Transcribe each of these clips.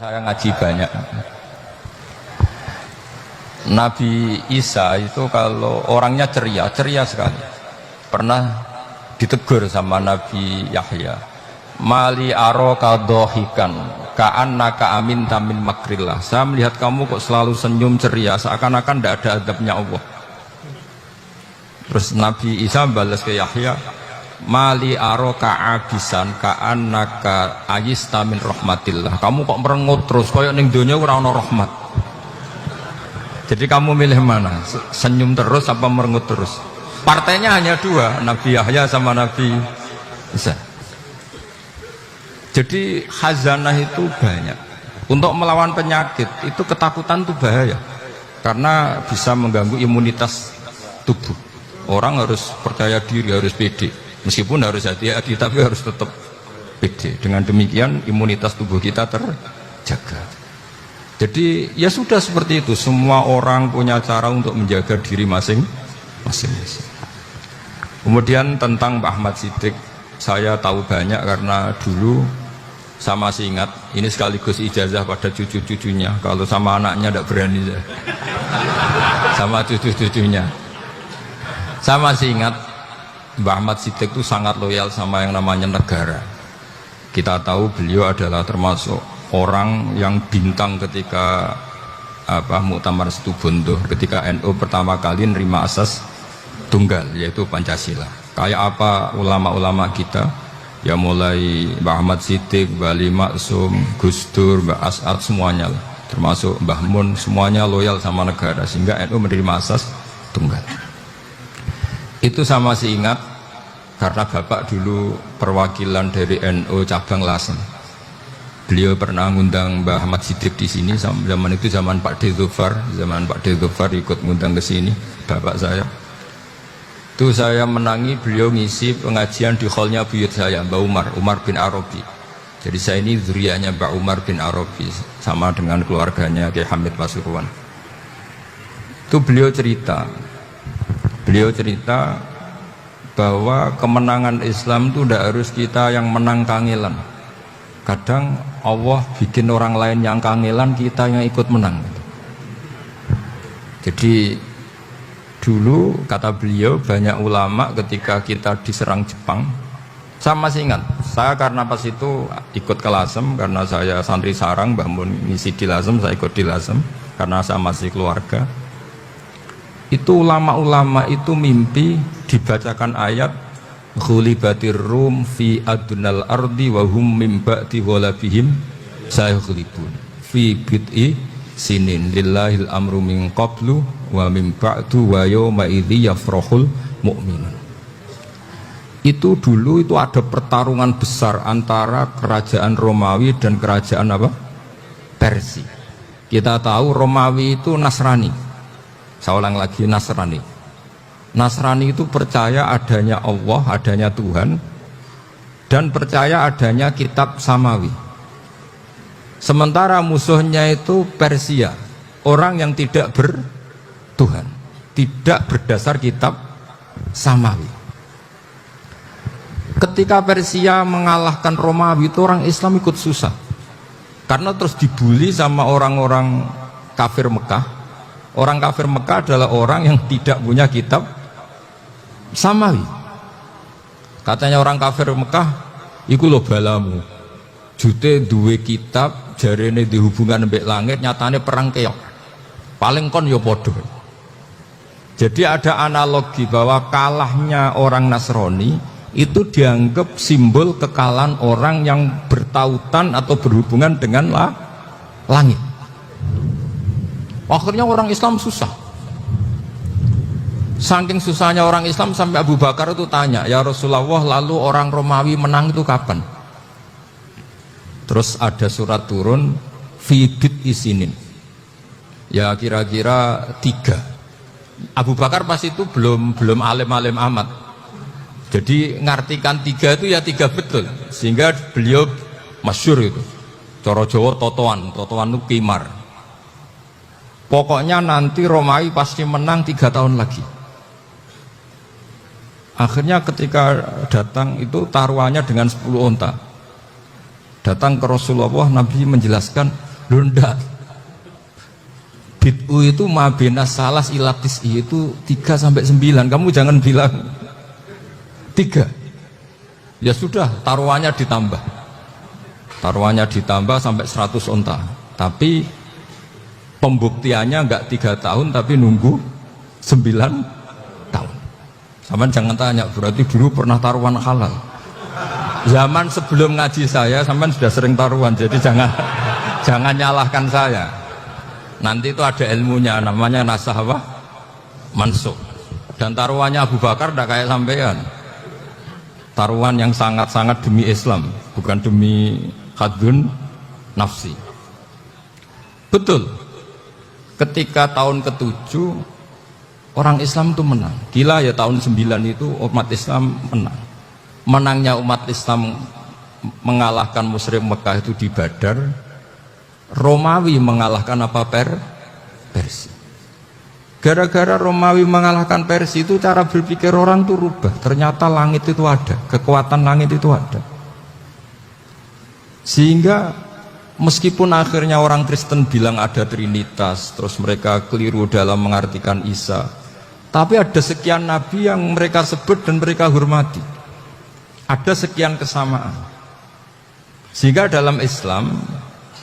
saya ngaji banyak. Nabi Isa itu kalau orangnya ceria sekali. Pernah ditegur sama Nabi Yahya, mali aro kadohikan ka'annaka aminta min makrillah. Saya melihat kamu kok selalu senyum ceria, seakan-akan tidak ada adabnya Allah. Terus Nabi Isa balas ke Yahya, mali aro ka'abisan ka'annaka ayista min rahmatillah. Kamu kok merengut terus, koyok ning dunia ora ono rahmat. Jadi kamu milih mana? Senyum terus apa merengut terus? Partainya hanya dua, Nabi Yahya sama Nabi Isa. Jadi khazanah itu banyak. Untuk melawan penyakit itu ketakutan itu bahaya, karena bisa mengganggu imunitas tubuh. Orang harus percaya diri, harus pede. Meskipun harus hati-hati, tapi harus tetap pede. Dengan demikian imunitas tubuh kita terjaga. Jadi ya sudah seperti itu. Semua orang punya cara untuk menjaga diri masing-masing. Kemudian tentang Pak Ahmad Siddiq, saya tahu banyak karena dulu saya masih ingat. Ini sekaligus ijazah pada cucu-cucunya. Kalau sama anaknya tidak berani saya. Sama cucu-cucunya. Saya masih ingat Mbah Ahmad Siddiq itu sangat loyal sama yang namanya negara. Kita tahu beliau adalah termasuk orang yang bintang ketika Muktamar Situbondo, ketika NU pertama kali nerima asas tunggal, yaitu Pancasila. Kayak apa ulama-ulama kita, ya mulai Mbah Ahmad Siddiq, Mbah Ali Maksum, Gus Dur, Mbah As'ad, semuanya lah, termasuk Mbah Mun, semuanya loyal sama negara, sehingga NU menerima asas tunggal. Itu saya masih ingat karena bapak dulu perwakilan dari NU cabang Lasem. Beliau pernah ngundang Mbah Ahmad Siddiq di sini. Zaman itu zaman Pak D. Dzufar, ikut ngundang ke sini bapak saya. Itu saya menangi beliau ngisi pengajian di hallnya buyut saya, Mbah Umar bin Arabi. Jadi saya ini zuriyahnya Mbah Umar bin Arabi, sama dengan keluarganya Kiai Hamid Pasuruan. Itu beliau cerita bahwa kemenangan Islam itu tidak harus kita yang menang kangelan. Kadang Allah bikin orang lain yang kangelan, kita yang ikut menang. Jadi dulu kata beliau, banyak ulama ketika kita diserang Jepang, saya masih ingat, saya karena pas itu ikut ke Lasem, karena saya santri sarang, Mbah Mun ngisi di Lasem, saya ikut di Lasem karena saya masih keluarga. Itu ulama-ulama itu mimpi dibacakan ayat ghulibatir rum fi adnal ardi wa hum min ba'di ghalabihim sayaghlibun fi bid'i sinin lillahil amru min qablu wa min ba'du wa yawma idzi yafrahul mu'minun. Itu dulu itu ada pertarungan besar antara kerajaan Romawi dan kerajaan Persia. Kita tahu Romawi itu Nasrani. Saya ulang lagi, Nasrani itu percaya adanya Allah, adanya Tuhan, dan percaya adanya kitab samawi. Sementara musuhnya itu Persia, orang yang tidak bertuhan, tidak berdasar kitab samawi. Ketika Persia mengalahkan Romawi, itu orang Islam ikut susah, karena terus dibully sama orang-orang kafir Mekah. Orang kafir Mekah adalah orang yang tidak punya kitab samawi. Katanya orang kafir Mekah, iku lho balamu, jute duwe kitab, jarene dihubungan mbek langit, nyatane perang keok. Paling kon yo podo. Jadi ada analogi bahwa kalahnya orang Nasrani itu dianggap simbol kekalahan orang yang bertautan atau berhubungan dengan langit. Akhirnya orang Islam susah. Saking susahnya orang Islam sampai Abu Bakar itu tanya, ya Rasulullah, lalu orang Romawi menang itu kapan? Terus ada surat turun fi bid'i sinin. Ya kira-kira 3. Abu Bakar pas itu belum alim-alim amat. Jadi ngartikan 3 itu ya 3 betul. Sehingga beliau masyhur itu. Cara Jawa totoan itu kimar. Pokoknya nanti Romawi pasti menang 3 tahun lagi. Akhirnya ketika datang itu taruhannya dengan 10 onta. Datang ke Rasulullah, Nabi menjelaskan, Lho ndak. Bid'u itu mabena salas ilatis itu 3 sampai 9. Kamu jangan bilang 3. Ya sudah, taruhannya ditambah. Taruhannya ditambah sampai 100 onta. Tapi pembuktiannya enggak 3 tahun tapi nunggu 9 tahun. Sama jangan tanya, berarti dulu pernah taruhan halal. Zaman sebelum ngaji saya, sampean sudah sering taruhan, jadi jangan nyalahkan saya. Nanti itu ada ilmunya, namanya nasah apa? Mansukh. Dan taruhannya Abu Bakar tidak kayak sampean. Taruhan yang sangat-sangat demi Islam, bukan demi hadun nafsi. Betul. Ketika tahun ke-7 orang Islam itu menang. Gila ya, tahun 9 itu umat Islam menang. Menangnya umat Islam mengalahkan musyrik Mekah itu di Badar. Romawi mengalahkan apa? Persia. Gara-gara Romawi mengalahkan Persia itu cara berpikir orang itu rubah. Ternyata langit itu ada, kekuatan langit itu ada. Sehingga meskipun akhirnya orang Kristen bilang ada Trinitas, terus mereka keliru dalam mengartikan Isa, tapi ada sekian nabi yang mereka sebut dan mereka hormati. Ada sekian kesamaan. Sehingga dalam Islam,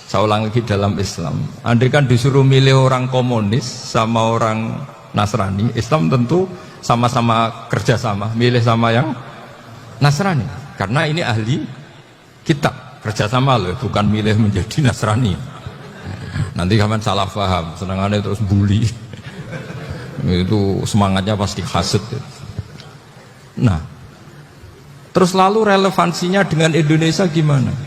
saya ulang lagi, dalam Islam, andai kan disuruh milih orang komunis sama orang Nasrani, Islam tentu sama-sama kerjasama, milih sama yang Nasrani, karena ini ahli kitab, kerjasama loh, bukan milih menjadi Nasrani. Nanti kapan salah paham, senangannya terus bully, itu semangatnya pasti hasad. Nah, terus lalu relevansinya dengan Indonesia gimana?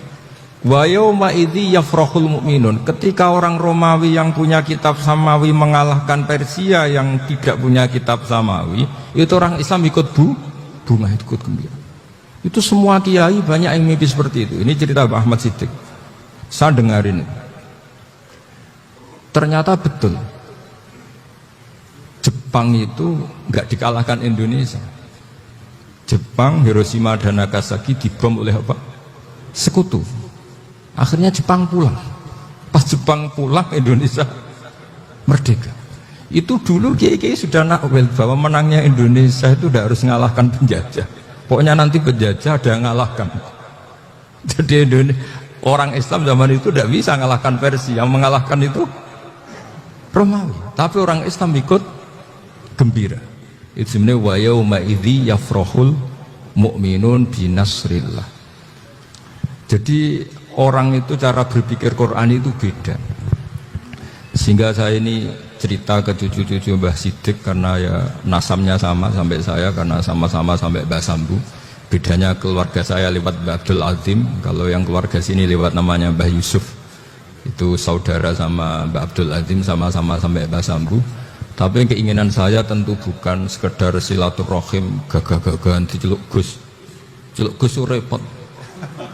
Wa yauma idzi yafrahul mu'minun. Ketika orang Romawi yang punya kitab samawi mengalahkan Persia yang tidak punya kitab samawi, itu orang Islam ikut bunga, ikut gembira. Itu semua kiai banyak yang mimpi seperti itu. Ini cerita Pak Ahmad Siddiq. Saya dengarin. Ternyata betul. Jepang itu nggak dikalahkan Indonesia. Jepang, Hiroshima dan Nagasaki dibom oleh apa? Sekutu. Akhirnya Jepang pulang. Pas Jepang pulang, Indonesia merdeka. Itu dulu kiai-kiai sudah nakwil bahwa menangnya Indonesia itu tidak harus mengalahkan penjajah. Pokoknya nanti penjajah ada yang mengalahkan. Jadi orang Islam zaman itu tidak bisa mengalahkan Persia. Yang mengalahkan itu Romawi. Tapi orang Islam ikut gembira. Itu sebenarnya wa yauma idzi yafrahul mu'minun binasrillah. Jadi orang itu cara berpikir Quran itu beda. Sehingga saya ini cerita ke cucu-cucu Mbah Siddiq karena ya nasamnya sama sampai saya, karena sama-sama sampai Mbah Sambu. Bedanya keluarga saya lewat Mbah Abdul Azim, kalau yang keluarga sini lewat namanya Mbah Yusuf. Itu saudara sama Mbah Abdul Azim, sama-sama sampai Mbah Sambu. Tapi keinginan saya tentu bukan sekedar silaturahim gagah-gagahan diceluk Gus. Celuk Gus itu repot.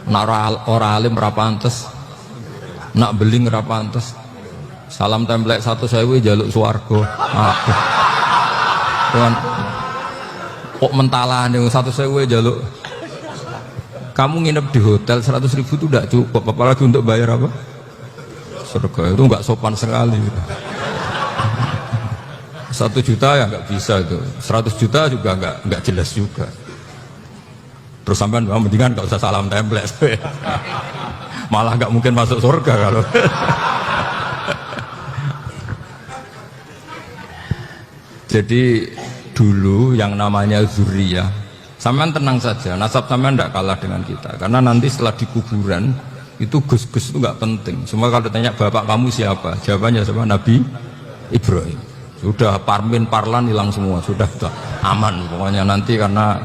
Nak ora alim ra pantes. Nak beling ra pantes. Salam templek 1.000 jaluk swarga. Tuhan. Kok mentalane 1.000 jaluk. Kamu nginep di hotel 100.000 itu tidak cukup, apalagi untuk bayar apa? Surga. Itu enggak sopan sekali gitu. 1 juta ya nggak bisa itu, 100 juta juga nggak jelas juga. Terus sampai mendingan nggak usah salam template, malah nggak mungkin masuk surga kalau. Jadi dulu yang namanya zuriyah, sampean tenang saja, nasab sampean tidak kalah dengan kita, karena nanti setelah di kuburan itu gus-gus itu nggak penting. Semua kalau tanya bapak kamu siapa, jawabannya siapa? Nabi Ibrahim. Sudah Parmin Parlan hilang semua, sudah aman pokoknya nanti. Karena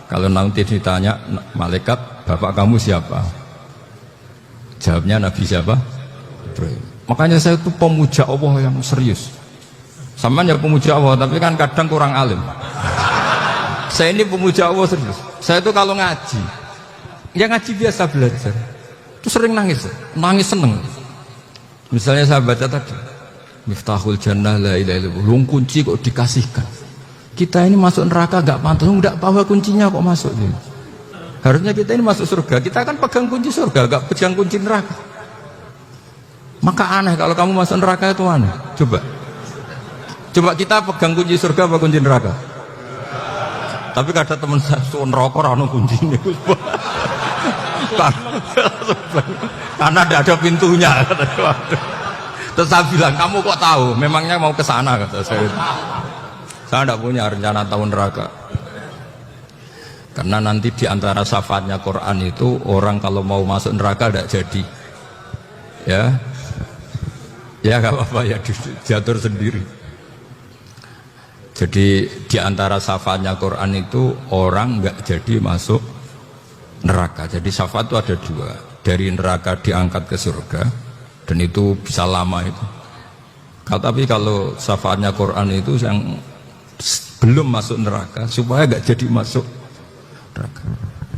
kalau nanti ditanya malaikat bapak kamu siapa, jawabnya Nabi siapa? Ibrahim. Makanya saya itu pemuja Allah yang serius. Sama ya pemuja Allah, tapi kan kadang kurang alim. Saya ini pemuja Allah serius. Saya itu kalau ngaji, ya ngaji biasa belajar, itu sering nangis seneng. Misalnya saya baca tadi Miftahul Jannah la ilaha illallah, kunci kok dikasihkan. Kita ini masuk neraka gak pantas, enggak bawa kuncinya kok masuk gitu. Harusnya kita ini masuk surga, kita kan pegang kunci surga, gak pegang kunci neraka. Maka aneh kalau kamu masuk neraka itu aneh. Coba kita pegang kunci surga apa kunci neraka? Tapi kata teman saya, neraka ora ono kuncine. Karena tidak ada pintunya. Terus saya bilang, kamu kok tahu? Memangnya mau ke sana, kata saya. Saya tidak punya rencana tahu neraka. Karena nanti di antara syafaatnya Quran itu orang kalau mau masuk neraka tidak jadi. Ya gak apa-apa ya, diatur sendiri. Jadi di antara syafaatnya Quran itu orang nggak jadi masuk neraka. Jadi syafaat itu ada dua. Dari neraka diangkat ke surga, dan itu bisa lama itu. Tapi kalau syafaatnya Quran itu yang belum masuk neraka supaya nggak jadi masuk neraka.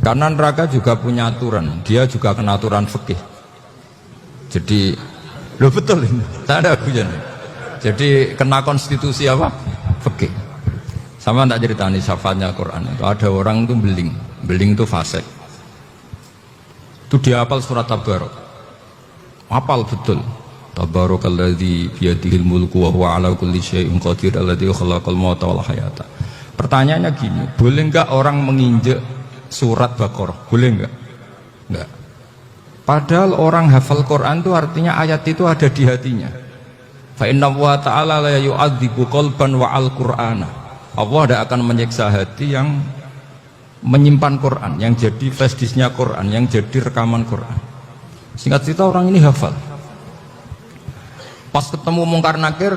Karena neraka juga punya aturan, dia juga kena aturan fikih. Jadi, loh betul ini, saya ada hujan. Jadi kena konstitusi apa? Fikih. Sama tak ceritani syafaatnya Quran itu ada orang itu beling itu fasik. Itu dia hafal surat Tabarok, hafal betul. Tabarakalladzi biyadihil mulku wa huwa ala kulli syai'in qadir alladzi khalaqal mauta wal hayata. Pertanyaannya gini, boleh enggak orang menginjek surat Baqarah? Boleh enggak? Enggak. Padahal orang hafal Quran itu artinya ayat itu ada di hatinya. Fa inna wa ta'ala la yu'adzibu qalban wa al-Qur'ana. Allah tidak akan menyiksa hati yang menyimpan Quran, yang jadi flash disknya Quran, yang jadi rekaman Quran. Singkat cerita orang ini hafal. Pas ketemu Mungkar Nakir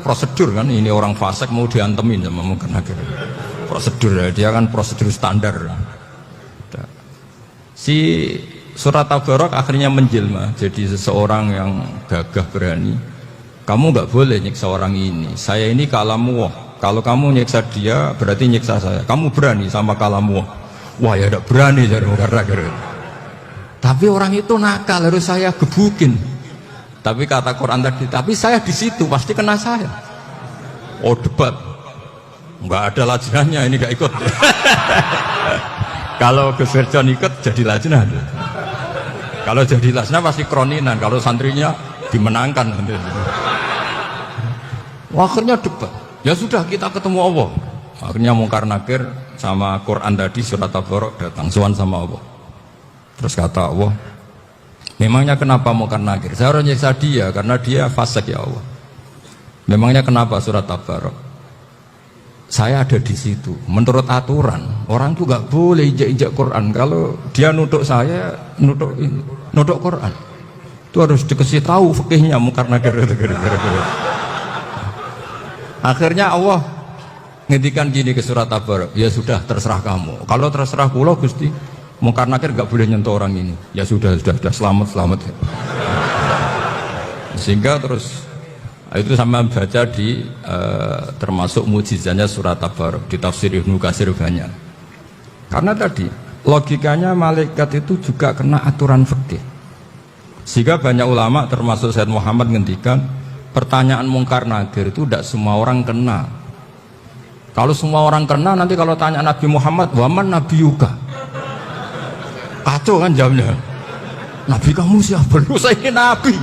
prosedur kan, ini orang fasik mau diantemin sama Mungkar Nakir. Prosedur ya, dia kan prosedur standar. Si surat Tabarok akhirnya menjelma jadi seseorang yang gagah berani. Kamu nggak boleh nyiksa orang ini. Saya ini kalamu. Kalau kamu nyiksa dia berarti nyiksa saya. Kamu berani sama kalamu. Wah ya tidak berani jadi karena. Tapi orang itu nakal, harus saya gebukin. Tapi kata Quran tadi, tapi saya di situ pasti kena saya. Oh debat, nggak ada lajnahnya, ini nggak ikut. Kalau Gus Verjon ikut jadi lajnah. Kalau jadi lajnah pasti kroninan. Kalau santrinya dimenangkan. Wah, akhirnya debat. Ya sudah kita ketemu Allah. Akhirnya Mungkar Nakir sama Quran tadi surat Tabarok datang sowan sama Allah. Terus kata Allah, memangnya kenapa Mungkar Nakir? Saya harus nyiksa dia karena dia fasik ya Allah. Memangnya kenapa surat Tabarok? Saya ada di situ. Menurut aturan orang tuh nggak boleh injak-injak Quran. Kalau dia nutuk saya, nutuk Quran. Itu harus dikasih tahu fikihnya Mungkar Nakir. Akhirnya Allah ngendikan gini ke surat Tabarok, ya sudah terserah kamu. Kalau terserah kula Gusti, Mungkar Nakir nggak boleh nyentuh orang ini. Ya sudah selamat. Sehingga terus itu sama baca di termasuk mujizatnya surat Tabarok di tafsir Ibnu Katsir banyak. Karena tadi logikanya malaikat itu juga kena aturan fikih. Sehingga banyak ulama termasuk Said Muhammad ngendikan pertanyaan Mungkar Nakir itu tidak semua orang kena. Kalau semua orang kena, nanti kalau tanya Nabi Muhammad, waman Nabi Yuka, kacau kan jamnya. Nabi kamu siapa? Lu saya ini Nabi.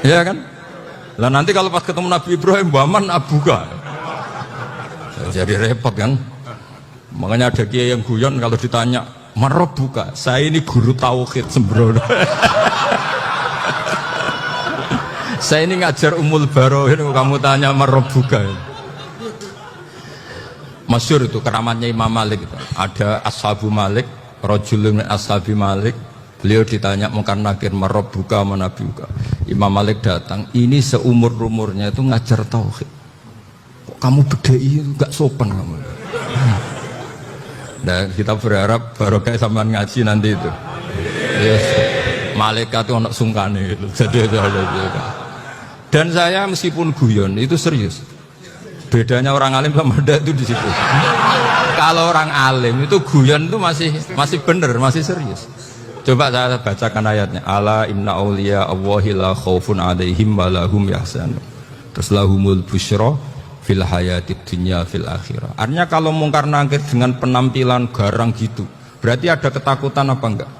Ya kan? Lah nanti kalau pas ketemu Nabi Ibrahim, waman Abuka, jadi repot kan? Makanya ada kiai yang guyon kalau ditanya Marobuka, saya ini guru tauhid sembrono. Saya ini ngajar Ummul Barohin, kamu tanya Marobuka. Masyhur itu keramatnya Imam Malik itu. Ada Ashabu Malik, rajulun min ashabi Malik. Beliau ditanya Mungkar Nakir Marobuka manabiuka. Imam Malik datang, ini seumur-umurnya itu ngajar tauhid. Kok kamu bedai itu gak sopan kamu. Nah, kita berharap barokah sampean ngaji nanti itu. Yes. Malaikat itu anak sungkane itu. Jadi itu ada juga. Dan saya meskipun guyon itu serius. Bedanya orang alim sama ndak itu di situ. Kalau orang alim itu guyon itu masih bener, masih serius. Coba saya bacakan ayatnya. Ala inna auliya Allahi la khaufun alaihim wa lahum yahzanun. Terus lahumul busyra fil hayatid dunya fil akhirah. Artinya kalau Mungkar Nakir dengan penampilan garang gitu, berarti ada ketakutan apa enggak?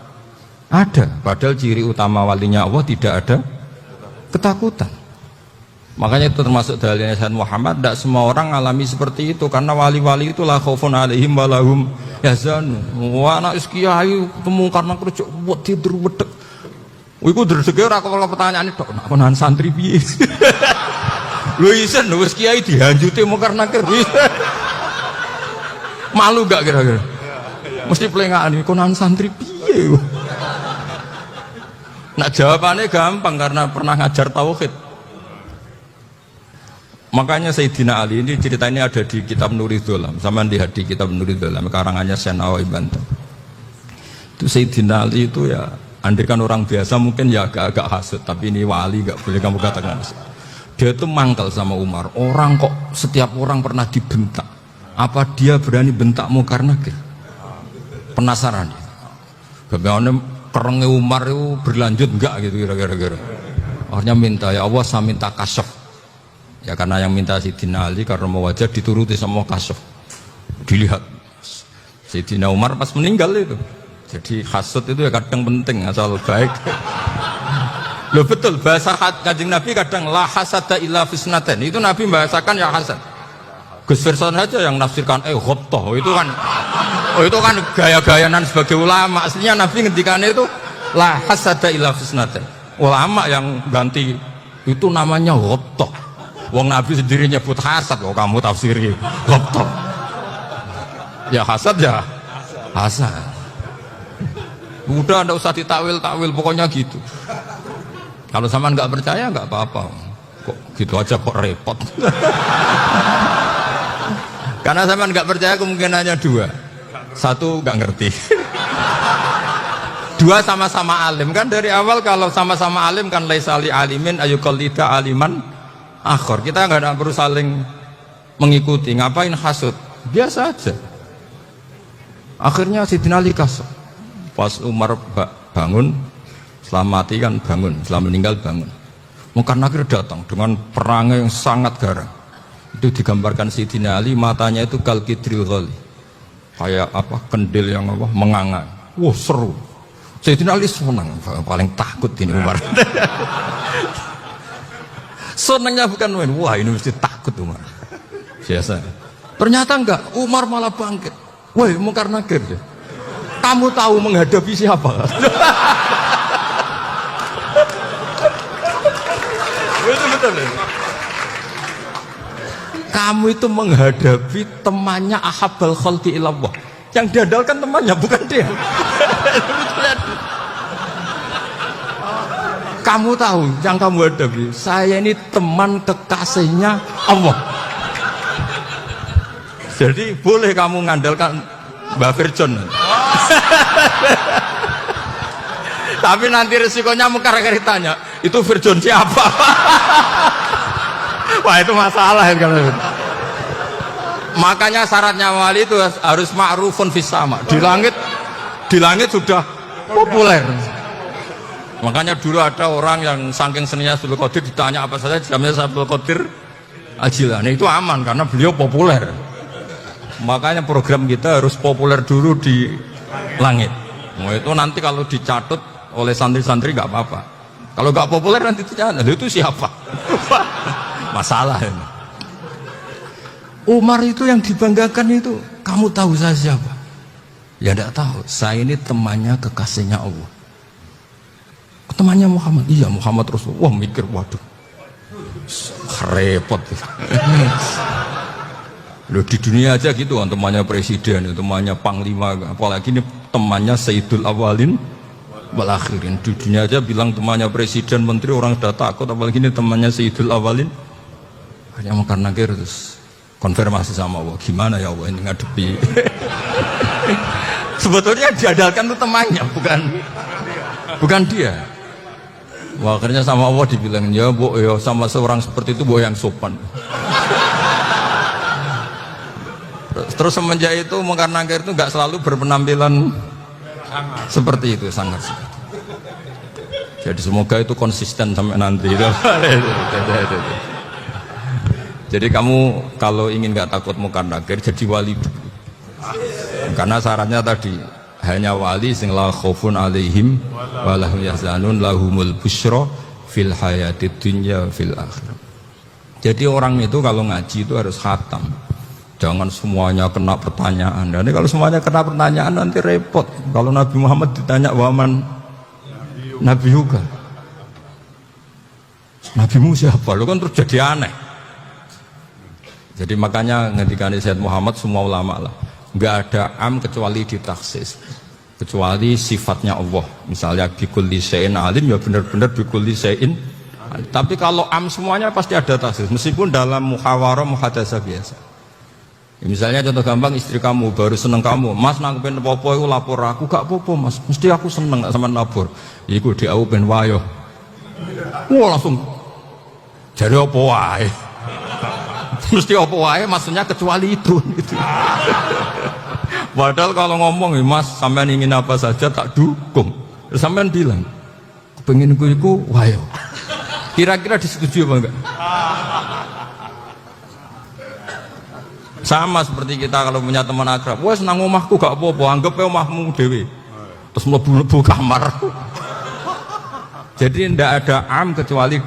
Ada, padahal ciri utama walinya Allah tidak ada ketakutan. Makanya itu termasuk dalilnya Sayyid Muhammad, tidak semua orang alami seperti itu, karena wali-wali itu la khaufun alaihim walahum yahzanun. Wah anak kiai ketemu karena kerja buat tidur wedek. Iku dredege ora kok pertanyaan itu, nak konan santri piye? Lho isen wis kiai dihanjuti mungkar nakir. Malu gak kira-kira? Mesti pelengahan konan santri piye? Nah jawabannya gampang karena pernah ngajar tauhid. Makanya Sayyidina Ali ini cerita ini ada di kitab Nuri Dholam, sama lihat di kitab Nuri Dholam karangannya Syekh Nawawi Banten. Itu Sayyidina Ali itu ya, andai kan orang biasa mungkin ya agak-agak hasut, tapi ini wali gak boleh kamu katakan hasut. Dia itu mangkal sama Umar. Orang kok setiap orang pernah dibentak, apa dia berani bentakmu karena penasaran dia. Bagaimana kerengnya Umar itu berlanjut enggak gitu kira-kira. Akhirnya minta, ya Allah saya minta kasyaf. Ya karena yang minta Sayyidina Ali karena mau wajah dituruti sama kasyaf. Dilihat Sayyidina Umar pas meninggal itu. Jadi hasud itu ya kadang penting asal baik. Loh betul, bahasa Kanjeng Nabi kadang la hasada illa fisnaten. Itu Nabi membahasakan ya hasad. Gus Verson aja yang nafsirkan ghobtoh itu kan gaya-gayanan sebagai ulama. Aslinya Nabi ngendikannya itu la hasada illa fisnaten. Ulama yang ganti itu namanya ghobtoh. Wong Nabi sendiri nyebut hasad, kok kamu tafsiri ghobtoh. Ya hasad ya hasad. Udah ndak usah ditakwil-takwil, pokoknya gitu. Kalau sama nggak percaya nggak apa-apa. Kok gitu aja kok repot. Karena sama nggak percaya kemungkinannya dua. Satu nggak ngerti. Dua sama-sama alim kan dari awal kalau sama-sama alim kan laisali alimin ayuqallida aliman akhor. Kita nggak perlu saling mengikuti. Ngapain hasud? Biasa aja. Akhirnya Sayyidina Ali kasih. Pas Umar bangun, setelah mati kan bangun, setelah meninggal bangun. Mungkar Nakir datang dengan perangai yang sangat garang. Itu digambarkan Sayyidina Ali, matanya itu kalkidril ghali, kayak apa kendil yang apa menganga. Wah seru. Sayyidina Ali senang, paling takut ini Umar. Senangnya bukan main, wah ini mesti takut Umar. Biasa. Ternyata enggak, Umar malah bangkit. Wah Mungkar Nakir. Kamu tahu menghadapi siapa? Itu betul ya? Kamu itu menghadapi temannya ahabbal khalqi ilallah. Yang diandalkan temannya bukan dia. Kamu tahu yang kamu hadapi, saya ini teman kekasihnya Allah. Jadi boleh kamu mengandalkan Mbak Virjon. Tapi nanti resikonya Mungkar Nakir tanya, itu Virjon siapa? Wah itu masalah kan. Makanya syaratnya wali itu harus ma'rufun fis sama. Di langit sudah populer. Makanya dulu ada orang yang saking seninya Abdul Qadir ditanya apa saja jamnya Abdul Qadir Al-Jilani, itu aman karena beliau populer. Makanya program kita harus populer dulu di langit. Mau itu nanti kalau dicatut oleh santri-santri nggak apa-apa. Kalau nggak populer nanti dicatat, itu siapa? Masalah ini. Umar itu yang dibanggakan itu, kamu tahu saya siapa? Ya tidak tahu. Saya ini temannya kekasihnya Allah. Temannya Muhammad. Iya Muhammad Rasulullah. Wah mikir, waduh, repot. Loh di dunia aja gitu, temannya presiden, temannya panglima, apalagi ini temannya Sayyidul Awalin wal Akhirin. Di dunia aja bilang temannya presiden, menteri, orang sudah takut, apalagi ini temannya Sayyidul Awalin. Hanya Mungkar Nakir terus konfirmasi sama Allah, gimana ya Allah ini ngadepi. Sebetulnya diandalkan itu temannya, bukan dia. Wah, akhirnya sama Allah dibilang, ya bu, ya sama seorang seperti itu bu yang sopan. Terus semenjak itu Mungkar Nakir itu nggak selalu berpenampilan seperti itu, sangat. Jadi semoga itu konsisten sampai nanti. Jadi kamu kalau ingin nggak takut Mungkar Nakir, jadi wali dulu. Karena syaratnya tadi hanya wali sing la khaufun alaihim wa lahum yahzanun lahumul busyra fil hayatid dunya fil akhirah. Jadi orang itu kalau ngaji itu harus khatam. Jangan semuanya kena pertanyaan. Dan kalau semuanya kena pertanyaan nanti repot. Kalau Nabi Muhammad ditanya waman Nabi juga. Nabimu siapa? Lu kan terus jadi aneh. Jadi makanya ketika Sayyid Muhammad semua ulama lah, nggak ada am kecuali ditaksis, kecuali sifatnya Allah. Misalnya bikulli syai'in alim, ya benar-benar bikulli syai'in. Tapi kalau am semuanya pasti ada taksis, meskipun dalam muhawarah muhadasah biasa. Ya, misalnya contoh gampang, istri kamu baru seneng kamu, mas nangkepin popo itu lapor aku, gak popo mas, mesti aku seneng gak sama lapor. Iku di aku ben wayo. Wah langsung jadi apa wae. Mesti apa wae maksudnya kecuali itu gitu. Padahal kalau ngomong mas sampean ingin apa saja tak dukung. Terus sampean bilang pengen iku wayo. Kira-kira disetujui apa enggak? Sama seperti kita kalau punya teman akrab, wes nang omahku gak apa-apa, anggap omahmu dewe. Terus mlebu kamar. Jadi tidak ada am kecuali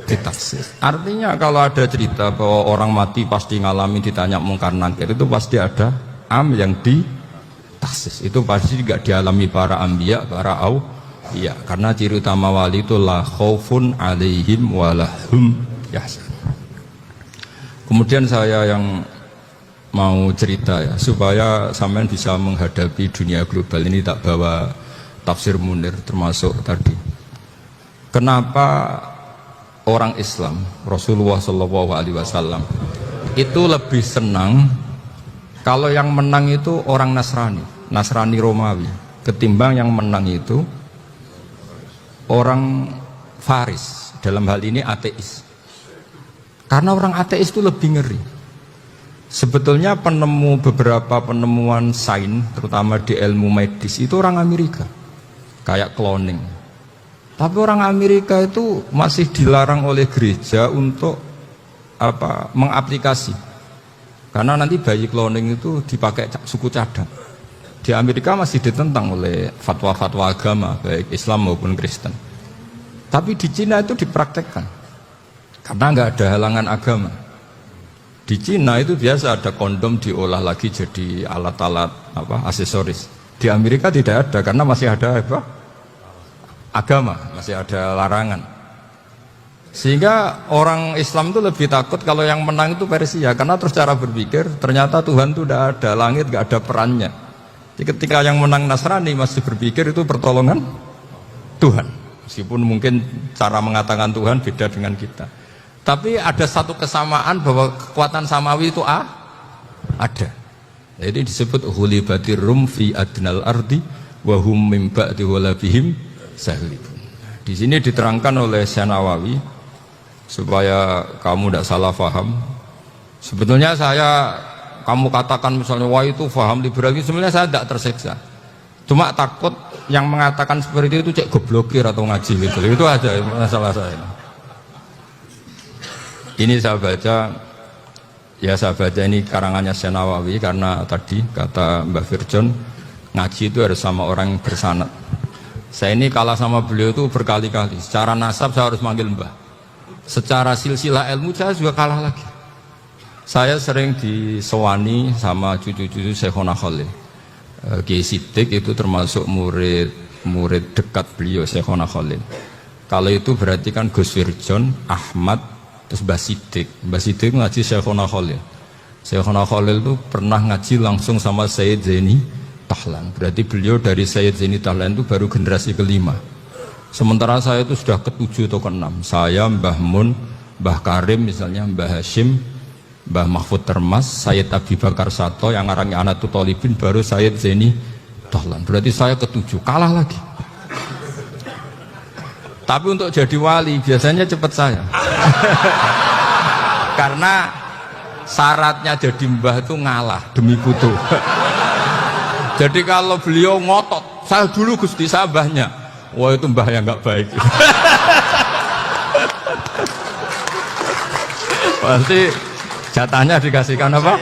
ditaksis. Artinya kalau ada cerita bahwa orang mati pasti ngalami ditanya mungkar nakir, itu pasti ada am yang ditaksis. Itu pasti tidak dialami para anbiya, para auliya. Karena ciri utama wali itu la khaufun alaihim walahum yahzanun. Kemudian saya yang mau cerita ya, supaya sampean bisa menghadapi dunia global ini, tak bawa tafsir Munir termasuk tadi. Kenapa orang Islam, Rasulullah SAW itu lebih senang kalau yang menang itu orang Nasrani Romawi, ketimbang yang menang itu orang Faris, dalam hal ini ateis. Karena orang ateis itu lebih ngeri. Sebetulnya beberapa penemuan sains, terutama di ilmu medis, itu orang Amerika, kayak cloning. Tapi orang Amerika itu masih dilarang oleh gereja untuk mengaplikasi. Karena nanti bayi cloning itu dipakai suku cadang. Di Amerika masih ditentang oleh fatwa-fatwa agama, baik Islam maupun Kristen. Tapi di Cina itu dipraktekkan. Karena nggak ada halangan agama. Di Cina itu biasa ada kondom diolah lagi jadi alat-alat aksesoris. Di Amerika tidak ada karena masih ada agama, masih ada larangan. Sehingga orang Islam itu lebih takut kalau yang menang itu Persia, karena terus cara berpikir ternyata Tuhan itu tidak ada, langit nggak ada perannya. Jadi ketika yang menang Nasrani masih berpikir itu pertolongan Tuhan, meskipun mungkin cara mengatakan Tuhan beda dengan kita. Tapi ada satu kesamaan bahwa kekuatan samawi itu ada. Jadi disebut hulibatir rum fi adnal ardi wa hum min ba'di walabihim sahlibun. Di sini diterangkan oleh Syekh Nawawi supaya kamu tidak salah paham. Sebetulnya kamu katakan misalnya wah itu paham liberal, sebenarnya saya tidak tersiksa. Cuma takut yang mengatakan seperti itu cek goblokir atau ngaji gitu. Itu aja masalah saya. Ini saya baca ini karangannya Syekh Nawawi, karena tadi kata Mbak Firjon ngaji itu harus sama orang yang bersanad. Saya ini kalah sama beliau itu berkali-kali. Secara nasab saya harus manggil Mbah. Secara silsilah ilmu saya juga kalah lagi. Saya sering disewani sama cucu-cucu Syekhona Khalil. Kiai Siddiq itu termasuk murid dekat beliau Syekhona Khalil. Kalau itu berarti kan Gus Firjon, Ahmad, terus Mbah Siddiq. Mbah Siddiq ngaji Syekhona Khalil. Syekhona Khalil itu pernah ngaji langsung sama Sayyid Zaini Tahlan. Berarti beliau dari Sayyid Zaini Tahlan itu baru generasi kelima. Sementara saya itu sudah ke-7 atau ke-6. Saya, Mbah Mun, Mbah Karim misalnya, Mbah Hashim, Mbah Mahfud Termas, Sayyid Abi Bakar Sato, yang arangnya Anatul Talibin, baru Sayyid Zaini Tahlan. Berarti saya ke-7, kalah lagi. Tapi untuk jadi wali biasanya cepat saya. Karena syaratnya jadi mbah itu ngalah demi putu. Jadi kalau beliau ngotot, saya dulu Gusti sabahnya, wah itu mbah yang nggak baik. Pasti jatahnya dikasihkan apa?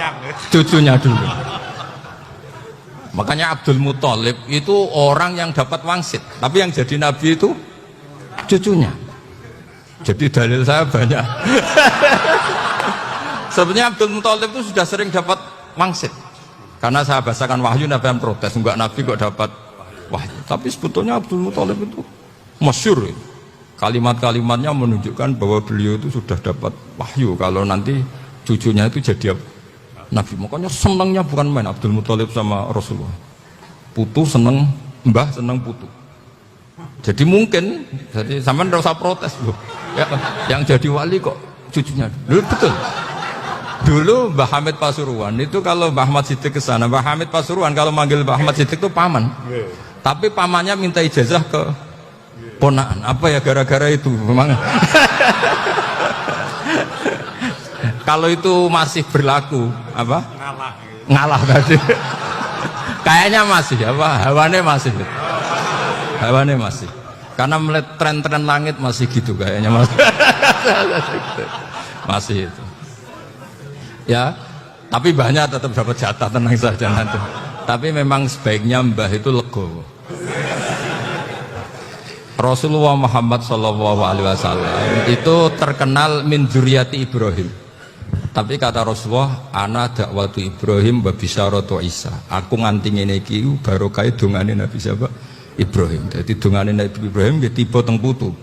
Cucunya dulu. Makanya Abdul Muthalib itu orang yang dapat wangsit, tapi yang jadi nabi itu cucunya. Jadi dalil saya banyak. Sebenarnya Abdul Muthalib itu sudah sering dapat wangsit. Karena saya bahasakan wahyu, Nabi yang protes, enggak nabi kok dapat wahyu. Tapi sebetulnya Abdul Muthalib itu masyhur. Kalimat-kalimatnya menunjukkan bahwa beliau itu sudah dapat wahyu kalau nanti cucunya itu jadi nabi. Makanya senangnya bukan main Abdul Muthalib sama Rasulullah. Putu seneng mbah, seneng putu. Jadi mungkin, jadi sama nggak usah protes loh. Ya, yang jadi wali kok cucunya. Dulu betul. Dulu Mbah Hamid Pasuruan itu kalau Mbah Ahmad Siddiq ke sana, Mbah Hamid Pasuruan kalau manggil Mbah Ahmad Siddiq itu paman. Tapi pamannya minta ijazah ke ponaan. Apa ya gara-gara itu memang. Kalau itu masih berlaku apa? Ngalah tadi. Kayaknya masih apa? Hawane masih. Karena melihat tren-tren langit masih gitu kayaknya masih. Masih itu. Ya, tapi mbahnya tetap dapat jatah, tenang saja nanti. Tapi memang sebaiknya mbah itu legowo. Rasulullah Muhammad SAW itu terkenal min dzurriyyati Ibrahim. Tapi kata Rasulullah, ana dakwatu Ibrahim wa bisyaratu Isa. Aku nganti ngene iki barokah dongane Nabi siapa? Ibrahim. Jadi dongane Nabi Ibrahim dia tipe teng putu.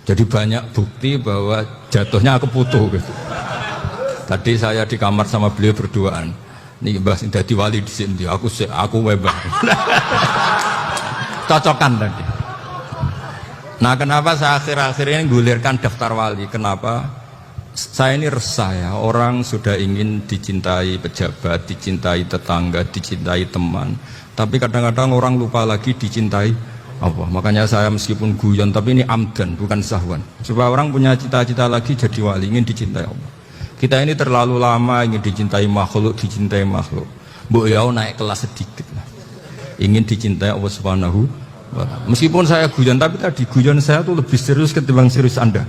Jadi banyak bukti bahwa jatuhnya aku putu gitu. Tadi saya di kamar sama beliau berduaan. Nih Mbah sing dadi wali di sini, aku webah. Cocokan tadi. Nah, kenapa saya akhir-akhir ini gulirkan daftar wali? Kenapa? Saya ini resah ya, orang sudah ingin dicintai pejabat, dicintai tetangga, dicintai teman. Tapi kadang-kadang orang lupa lagi dicintai Allah. Makanya saya meskipun guyon, tapi ini amdan, bukan sahwan. Supaya orang punya cita-cita lagi jadi wali, ingin dicintai Allah. Kita ini terlalu lama ingin dicintai makhluk. Mbok ya naik kelas sedikit lah. Ingin dicintai Allah Subhanahu wa ta'ala. Meskipun saya guyon, tapi tadi guyon saya tuh lebih serius ketimbang serius Anda.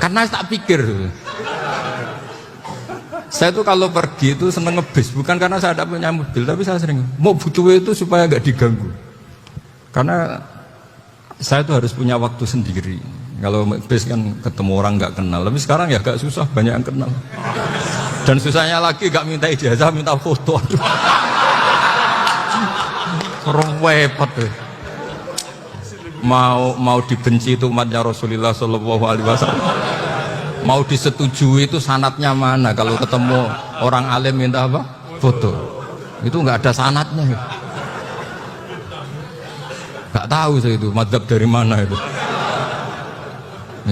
Karena tak pikir. Saya tuh kalau pergi itu seneng ngebis, bukan karena saya tidak punya mobil, tapi saya sering mau butuh itu supaya nggak diganggu. Karena saya tuh harus punya waktu sendiri. Kalau bis kan ketemu orang nggak kenal, tapi sekarang ya agak susah, banyak yang kenal. Dan susahnya lagi nggak minta ijazah, minta foto. Repot tuh. Mau dibenci itu umatnya Rasulullah Shallallahu Alaihi Wasallam. Mau disetujui itu sanatnya mana? Kalau ketemu orang alim minta apa? Foto. Itu nggak ada sanatnya. Nggak tahu saya itu madzhab dari mana itu.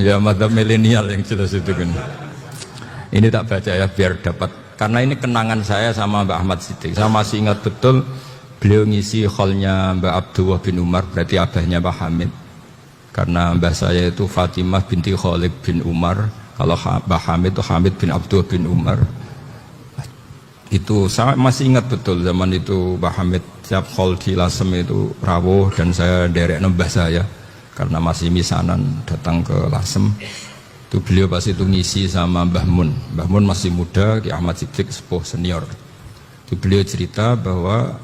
Ya madzhab milenial yang jelas itu kan. Ini tak baca ya biar dapat. Karena ini kenangan saya sama Mbak Ahmad Siddiq. Saya masih ingat betul beliau ngisi hallnya Mbak Abdullah bin Umar, berarti abahnya Mbak Hamid. Karena mbah saya itu Fatimah binti Khalid bin Umar. Kalau Mbak Hamid itu Hamid bin Abdullah bin Umar. Itu saya masih ingat betul zaman itu Mbak Hamid siap hall di Lasem itu rawuh dan saya derek mbah saya. Karena masih misanan datang ke Lasem itu beliau pas itu ngisi sama Mbah Mun. Mbah Mun masih muda, Ki Ahmad Siddiq sepuh senior. Itu beliau cerita bahwa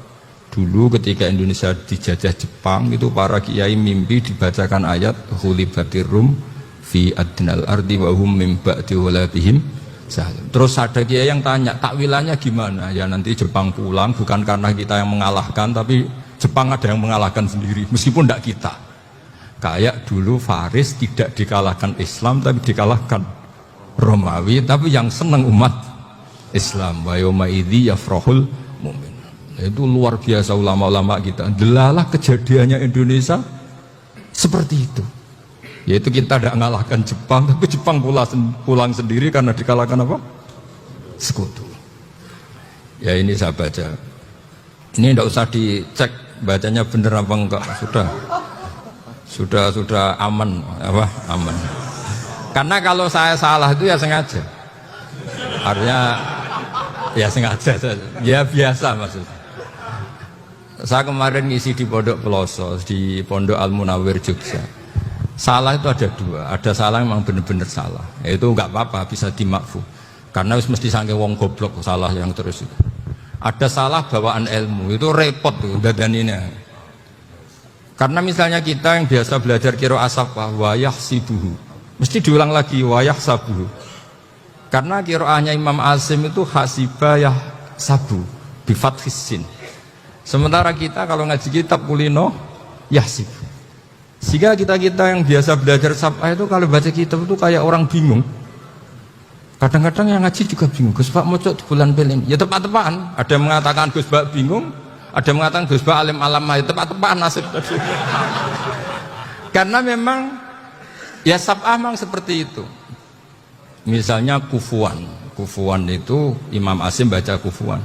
dulu ketika Indonesia dijajah Jepang itu para kiai mimpi dibacakan ayat hulibatir rum fi adnal ardi wa hum min ba'di hulabihim. Terus ada kiai yang tanya takwilannya gimana? Ya nanti Jepang pulang bukan karena kita yang mengalahkan, tapi Jepang ada yang mengalahkan sendiri meskipun tidak kita. Kayak dulu Faris tidak dikalahkan Islam tapi dikalahkan Romawi, tapi yang senang umat Islam. Wa yauma idzi yafrahul mu'min. Itu luar biasa ulama-ulama kita. Delalah kejadiannya Indonesia seperti itu. Yaitu kita tidak mengalahkan Jepang, tapi Jepang pulang sendiri karena dikalahkan apa? Sekutu. Ya ini saya baca. Ini tidak usah dicek bacanya benar apa enggak. Sudah aman apa aman. Karena kalau saya salah itu ya sengaja. Artinya ya sengaja saja. Ya biasa maksudnya. Saya kemarin ngisi di Pondok Peloso, di Pondok Al Munawir Jogja. Salah itu ada dua. Ada salah yang memang benar-benar salah. Itu enggak apa-apa, bisa dimakfu. Karena mesti saking wong goblok salah yang terus itu. Ada salah bawaan ilmu itu repot tuh dadaninya. Karena misalnya kita yang biasa belajar qiraah safah wayah sibuhu, mesti diulang lagi wayah sabuhu. Karena qiraahnya Imam Asim itu hasibah sabu bi fathis sin. Sementara kita kalau ngaji kitab kulino yahsib. Sehingga kita yang biasa belajar safah itu kalau baca kitab itu kayak orang bingung. Kadang-kadang yang ngaji juga bingung. Gus Pak mocok di bulan pelin. Ya tepat-tepatan. Ada yang mengatakan Gus Pak bingung, ada yang mengatakan Gus Pak alim alam. Ya tepat-tepatan nasib tadi. Karena memang ya safah memang seperti itu. Misalnya kufuan. Kufuan itu Imam Asim baca kufuan.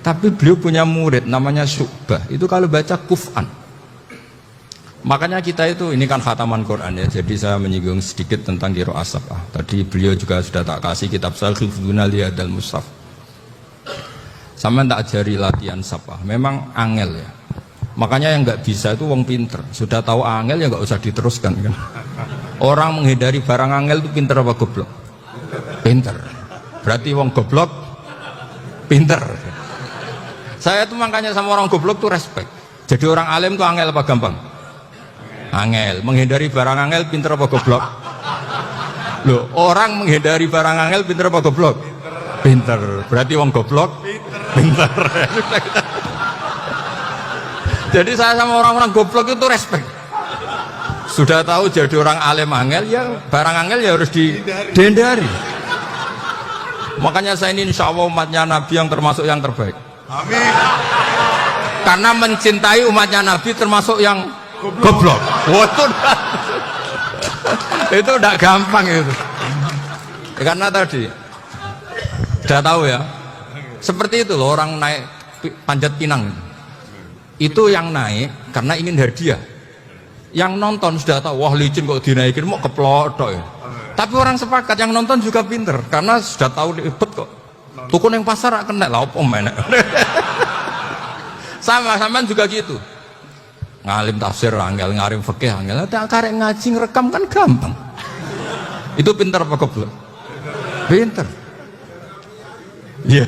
Tapi beliau punya murid namanya Syu'bah. Itu kalau baca kuf'an. Makanya kita itu, ini kan khataman Quran ya, jadi saya menyinggung sedikit tentang qiraah safah. Tadi beliau juga sudah tak kasih kitab Hifdzuna Liyadal Mushaf. Sama tak ajari latihan safah, memang angel ya. Makanya yang nggak bisa itu wong pinter. Sudah tahu angel ya nggak usah diteruskan kan. Orang menghindari barang angel itu pinter apa goblok? Pinter. Berarti wong goblok pinter. Saya tuh makanya sama orang goblok tuh respect. Jadi orang alim tuh angel apa gampang? Angel. Menghindari barang angel pinter apa goblok? Loh, orang menghindari barang angel pinter apa goblok? Pinter. Berarti wong goblok pinter. Jadi saya sama orang-orang goblok itu respect. Sudah tahu jadi orang alim angel ya barang angel ya harus dihindari. Makanya saya ini insya Allah umatnya Nabi yang termasuk yang terbaik. Amin. Karena mencintai umatnya Nabi termasuk yang goblok. Wah, itu udah gampang itu. Karena tadi udah tahu ya. Seperti itu loh orang naik panjat pinang. Itu yang naik karena ingin hadiah. Yang nonton sudah tahu, wah licin kok dinaikin mau keplodok ya. Tapi orang sepakat yang nonton juga pinter karena sudah tahu ribet kok. Tukun yang pasar kena lah apa mana. Sama juga gitu. Ngalim tafsir angel, ngarim fikih angel, tak karek ngaji ngerekam kan gampang. Itu pinter apa goblok? Pinter. Iya.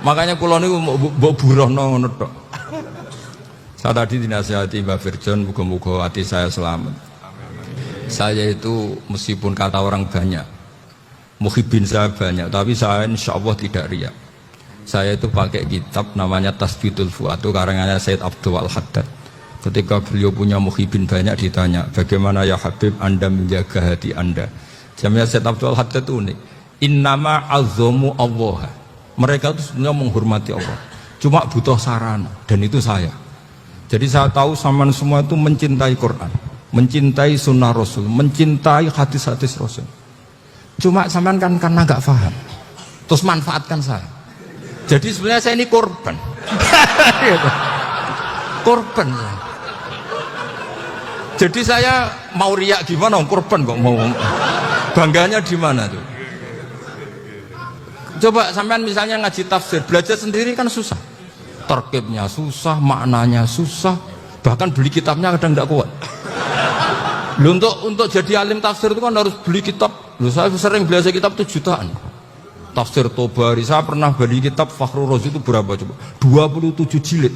Makanya kula niku mbok burohno ngono tok. Saya tadi dinasihati Mbak Firjon, muga-muga hati saya selamat. Saya itu meskipun kata orang banyak, muhibin saya banyak, tapi saya insya Allah tidak riya. Saya itu pakai kitab namanya Tasbitul Fuad, itu karangannya Said Abdul Al-Haddad. Ketika beliau punya muhibin banyak ditanya, bagaimana ya Habib Anda menjaga hati Anda? Jamnya Said Abdul Al-Haddad itu unik. Innama azzamu Allah. Mereka itu sebenarnya menghormati Allah. Cuma butuh sarana, dan itu saya. Jadi saya tahu sampean semua itu mencintai Quran, mencintai sunnah Rasul, mencintai hadis-hadis Rasul. Cuma sampean kan karena nggak paham, terus manfaatkan saya. Jadi sebenarnya saya ini korban. Korban. Jadi saya mau riak gimana? Korban kok mau. Bangganya di mana tuh? Coba sampean misalnya ngaji tafsir, belajar sendiri kan susah. Terkibnya susah, maknanya susah, bahkan beli kitabnya kadang tidak kuat. Loh, untuk jadi alim tafsir itu kan harus beli kitab. Loh, saya sering belajar kitab itu jutaan. Tafsir Tobari, saya pernah beli kitab Fakhrur Razi itu berapa coba? 27 jilid.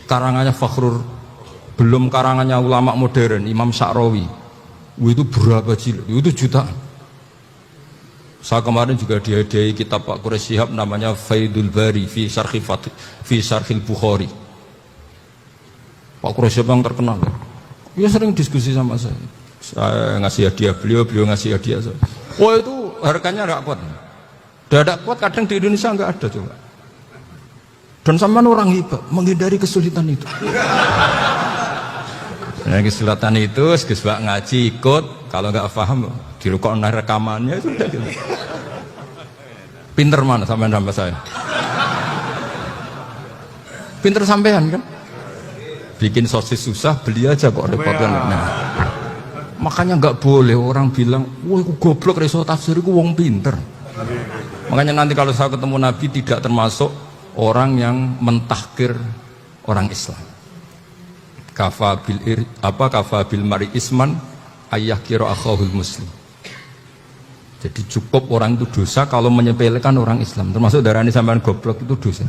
Karangannya Fakhrur, belum karangannya ulama modern, Imam Sya'rawi. Itu berapa jilid? Itu jutaan. Saya kemarin juga dihadiahi kitab Pak Quraish Shihab namanya Faidul Bari fi Syarhil Bukhari. Pak Quraish Shihab yang terkenal. Dia sering diskusi sama saya. Saya ngasih hadiah beliau ngasih hadiah saya. Wah, itu harganya nggak kuat. Tidak kuat kadang di Indonesia nggak ada coba. Dan sama orang hibah menghindari kesulitan itu. Nah, kesulitan itu sebab ngaji ikut, kalau nggak paham dirukon rekamannya itu udah gitu. Pinter mana sampean sama saya? Pinter sampean kan? Bikin sosis susah, beli aja kok repotkan. Nah, makanya nggak boleh orang bilang, wah aku goblok reso tafsir aku wong pinter. Makanya nanti kalau saya ketemu Nabi tidak termasuk orang yang mentahkir orang Islam. Kafa bil mari isman ayah kiro akhahul muslim. Jadi cukup orang itu dosa kalau menyepelekan orang Islam, termasuk darani sampean goblok itu dosa.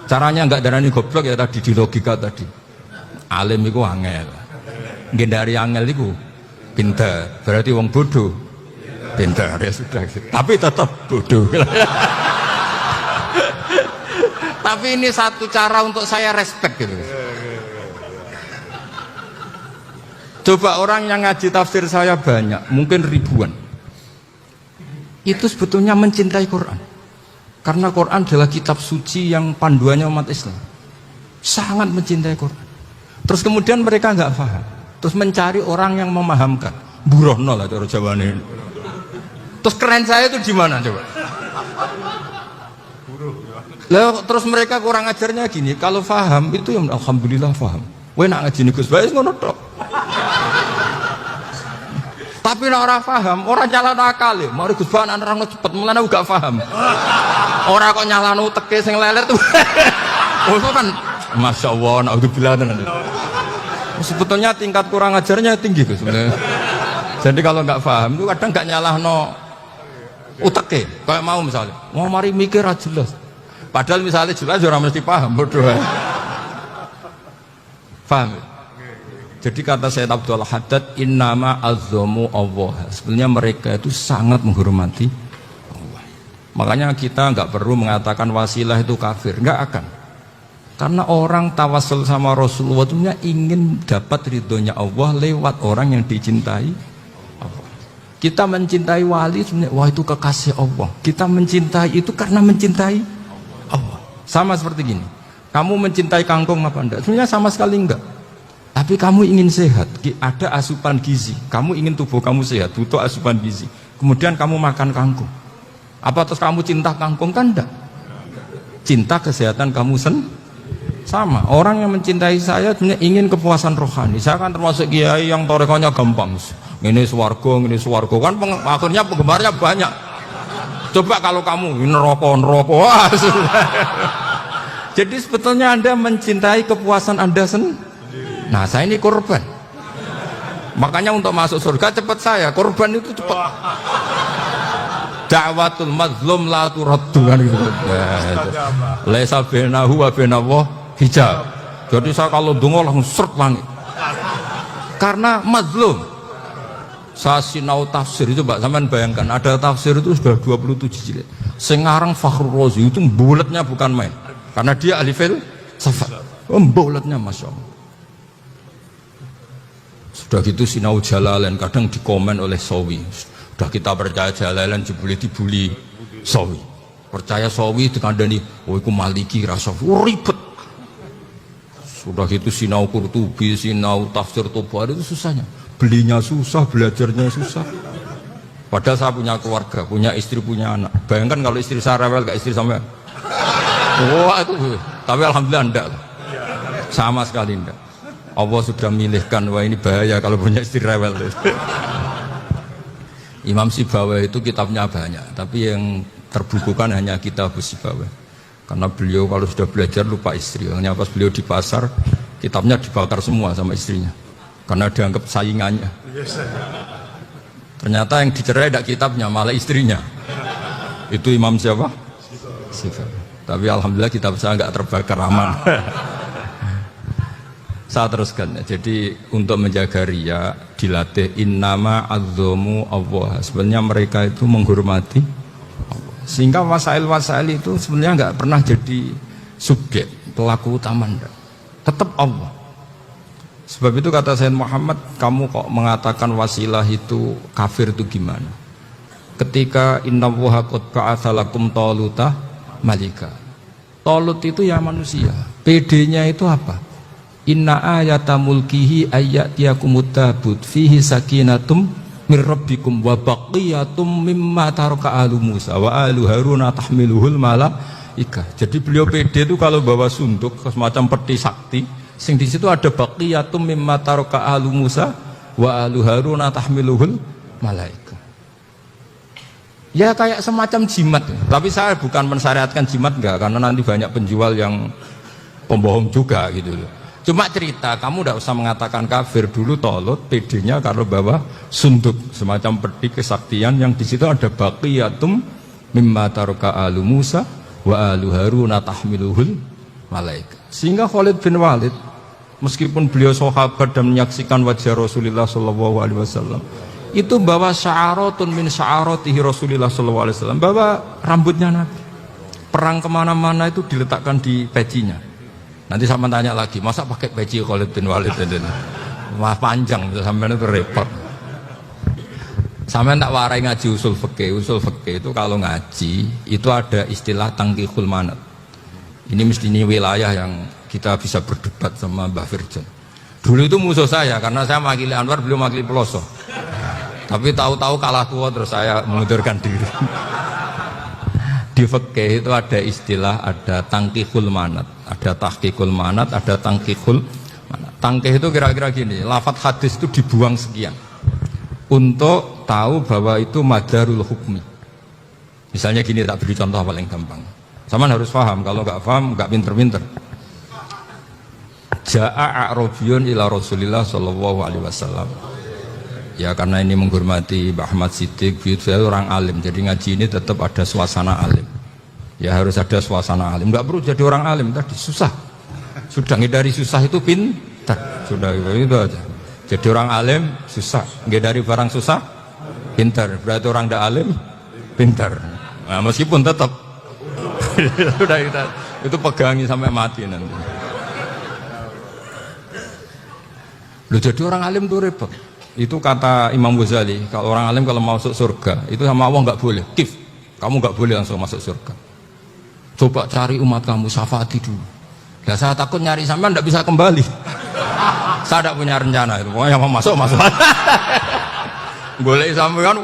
Caranya enggak darani goblok ya tadi di logika tadi. Alim itu angel, gendari angel itu pinter, berarti wong bodoh pinter ya sudah. Tapi tetap bodoh. Tapi ini satu cara untuk saya respect gitu. Coba orang yang ngaji tafsir saya banyak, mungkin ribuan. Itu sebetulnya mencintai Quran. Karena Quran adalah kitab suci yang panduannya umat Islam. Sangat mencintai Quran. Terus kemudian mereka nggak paham. Terus mencari orang yang memahamkan. Burohno lah cara Jawa ini. Terus keren saya itu di mana coba? Lah terus mereka kurang ajarnya gini. Kalau paham itu ya alhamdulillah paham. Weh nak ngaji Gus Bae ngono tok. Tapi nek ora paham, ora nyalano akal. Mari Gus Bae nerangno cepet, mulane gak paham. Ora kok nyalano uteke sing lelet tuh. Oh kan Masya Allah, naudzubillah. Sebetulnya tingkat kurang ajarnya tinggi Gus sebenarnya. Jadi kalau nggak paham itu kadang nggak nyalahno uteke. Kayak mau misalnya, mau mari mikir aja jelas. Padahal misalnya jelas orang mesti paham berdoa. Paham? Jadi kata Sayyid Abdul Haddad, innama azzamu Allah. Sebenarnya mereka itu sangat menghormati Allah. Makanya kita nggak perlu mengatakan wasilah itu kafir, nggak akan. Karena orang tawasul sama Rasulullah itu ingin dapat ridhonya Allah lewat orang yang dicintai Allah. Kita mencintai wali sebenarnya, wah itu kekasih Allah. Kita mencintai itu karena mencintai Allah. Sama seperti gini. Kamu mencintai kangkung apa enggak? Sebenarnya sama sekali enggak. Tapi kamu ingin sehat, ada asupan gizi. Kamu ingin tubuh kamu sehat, butuh asupan gizi. Kemudian kamu makan kangkung. Apa terus kamu cinta kangkung? Kan enggak. Cinta kesehatan kamu sama. Orang yang mencintai saya sebenarnya ingin kepuasan rohani. Saya kan termasuk kiai yang torekonya gampang. Ini swarga kan akhirnya penggemarnya banyak. Coba kalau kamu neraka. Jadi sebetulnya Anda mencintai kepuasan Anda sendiri. Nah saya ini korban. Makanya untuk masuk surga cepat saya. Korban itu cepat. Da'watul mazlum la turaddu kan gitu. Laisa bainahu wa bainallah hijab. Jadi saya kalau dongo langsung seret langit. Karena mazlum. Saya sinau tafsir itu Mbak, sampean bayangkan ada tafsir itu sudah 27 jilid. Sengarang Fakhrul Razi itu bulatnya bukan main. Karena dia ahli filsafat. Bulatnya Masya Allah. Sudah gitu sinau Jalalain kadang dikomen oleh Sawi. Sudah kita percaya Jalalain dibuli Sawi. Percaya Sawi dikandani, oh itu Maliki rasa ribet. Sudah gitu sinau Qurtubi, sinau tafsir Tabari itu susahnya. Belinya susah, belajarnya susah. Padahal saya punya keluarga, punya istri, punya anak. Bayangkan kalau istri saya rewel, gak istri sampai. Wah itu. Tapi alhamdulillah enggak. Sama sekali enggak. Allah sudah milihkan, wah ini bahaya kalau punya istri rewel. Imam Sibawai itu kitabnya banyak, tapi yang terbukukan hanya kitab Sibawai. Karena beliau kalau sudah belajar lupa istri. Hanya pas beliau di pasar, kitabnya dibakar semua sama istrinya. Karena dianggap saingannya. Ternyata yang dicerai tidak kitabnya, malah istrinya. Itu Imam siapa? Sibawai. Tapi alhamdulillah kitab saya nggak terbakar, aman. Saya teruskan ya. Jadi untuk menjaga ria dilatih innama azzamu Allah. Sebenarnya mereka itu menghormati Allah. Sehingga wasail-wasail itu sebenarnya nggak pernah jadi subjek pelaku utama enggak. Tetap Allah. Sebab itu kata Sayyid Muhammad, kamu kok mengatakan wasilah itu kafir itu gimana? Ketika innallaha qad ba'atsa lakum taluta malika. Talut itu ya manusia. PD-nya itu apa? Inna ayata mulkihi ayyatiyakumut tabut fihi sakinatum mir rabbikum wa baqiyatum mimma taraka alu Musa wa alu Haruna tahmiluhul malaika. Jadi beliau pede itu kalau bawa sunduk semacam peti sakti, sing di situ ada baqiyatum mimma taraka alu Musa wa alu Haruna tahmiluhul malaika. Ya kayak semacam jimat. Tapi saya bukan mensyariatkan jimat enggak, karena nanti banyak penjual yang pembohong juga gitu loh. Cuma cerita, kamu tidak usah mengatakan kafir. Dulu Tolut PD-nya kalau bawa sunduk, semacam peti kesaktian yang di situ ada baqiyatum mimma taraka alu Musa wa alu Haruna tahmiluhul malaika. Sehingga Khalid bin Walid, meskipun beliau sahabat dan menyaksikan wajah Rasulullah SAW, itu bawa sya'aratun min sya'aratihi Rasulullah SAW, bawa rambutnya Nabi. Perang kemana-mana itu diletakkan di pecinya. Nanti sama tanya lagi, masa pakai peci Khalid bin Walid ini? Wah panjang, sampai itu repot. Sampai tak warai ngaji usul fikih. Usul fikih itu kalau ngaji itu ada istilah tangkihul manat. Ini mestinya wilayah yang kita bisa berdebat sama Mbah Firjan. Dulu itu musuh saya karena saya makili Anwar, beliau makili Peloso. Tapi tahu-tahu kalah tua terus saya mengundurkan diri. Di fikih itu ada istilah, ada tangkihul manat, ada tahqiqul manat, ada tangkihul manat. Tangkih itu kira-kira gini, lafadz hadis itu dibuang sekian untuk tahu bahwa itu madarul hukmi. Misalnya gini, tak beri contoh paling gampang. Sama harus paham, kalau nggak paham nggak pinter-pinter. Ja'a a'rabiyun ila Rasulillah sallallahu alaihi wasallam. Ya karena ini menghormati Mbah Ahmad Siddiq, saya orang alim, jadi ngaji ini tetap ada suasana alim. Ya harus ada suasana alim, nggak perlu jadi orang alim tadi, susah. Sudah ngedari susah itu pintar, sudah itu aja. Jadi orang alim susah, ngedari barang susah pintar, berarti orang tidak alim pintar. Nah, meskipun tetap sudah itu pegangi sampai mati nanti. Lu jadi orang alim tuh repot. Itu kata Imam Ghazali, kalau orang alim kalau mau masuk surga itu sama Allah nggak boleh, kif, kamu nggak boleh langsung masuk surga. Coba cari umat kamu, syafaati dulu. Ya saya takut nyari sampean nggak bisa kembali. Saya tidak punya rencana itu, pokoknya mau masuk. Boleh sampean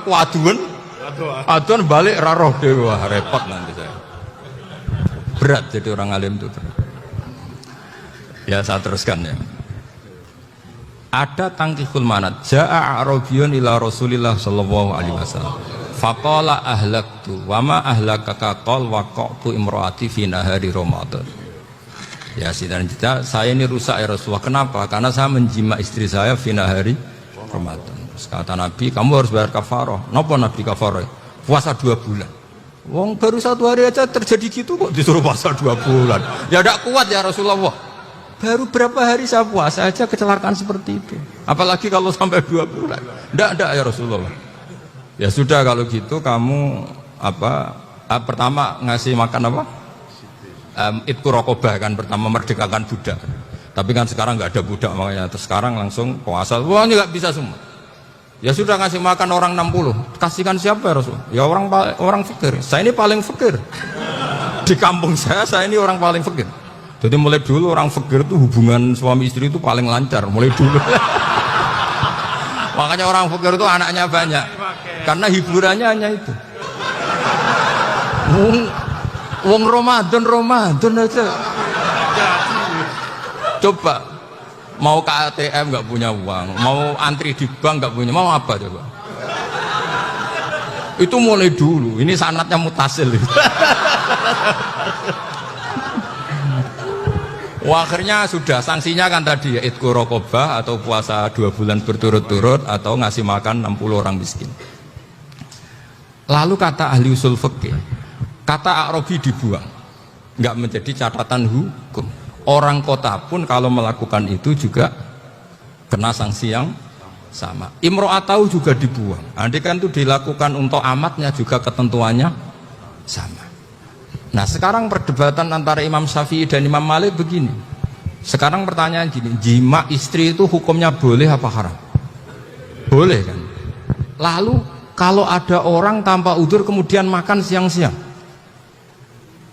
aduan balik raroh dewa, wah repot nanti saya. Berat jadi orang alim itu. Ya saya teruskan ya. Ada tangkihul manat. Ja'a a'rabiyun ila Rasulillah sallallahu alaihi wasallam. Faqala ahlaktu wa ma ahlakaka qal waqa'tu imraati fi nahari Ramadan. Ya sidang kita, saya ini rusak ya Rasulullah. Kenapa? Karena saya menjima istri saya fi nahari Ramadan. Terus kata Nabi, kamu harus bayar kafarah. Napa Nabi kafarah? Puasa 2 bulan. Wong baru 1 hari aja terjadi gitu kok disuruh puasa 2 bulan. Ya tidak kuat ya Rasulullah. Baru berapa hari saya puasa aja kecelakaan seperti itu. Apalagi kalau sampai 2 bulan. Tidak ya Rasulullah. Ya sudah kalau gitu kamu pertama ngasih makan apa? Itku rokobah kan, pertama merdekakan budak. Tapi kan sekarang nggak ada budak makanya. Terus sekarang langsung puasa. Wah ini nggak bisa semua. Ya sudah ngasih makan orang 60. Kasihkan siapa ya Rasul? Ya orang fakir. Saya ini paling fakir. Di kampung saya ini orang paling fakir. Jadi mulai dulu orang fakir itu hubungan suami istri itu paling lancar, mulai dulu. Makanya orang fakir itu anaknya banyak, karena hiburannya hanya itu. Wong Ramadan aja. Coba mau ke ATM nggak punya uang, mau antri di bank nggak punya, mau apa coba? Itu mulai dulu. Ini sanatnya mutasil. Wah, akhirnya sudah sanksinya kan tadi ya itku rokobah atau puasa 2 bulan berturut-turut atau ngasih makan 60 orang miskin. Lalu kata ahli usul fikih, kata a'rabi dibuang, nggak menjadi catatan hukum. Orang kota pun kalau melakukan itu juga kena sanksi yang sama. Imro'atau juga dibuang. Andai kan itu dilakukan untuk amatnya juga ketentuannya sama. Nah sekarang perdebatan antara Imam Syafi'i dan Imam Malik begini. Sekarang pertanyaan gini, jima istri itu hukumnya boleh apa haram? Boleh kan? Lalu kalau ada orang tanpa udzur kemudian makan siang-siang,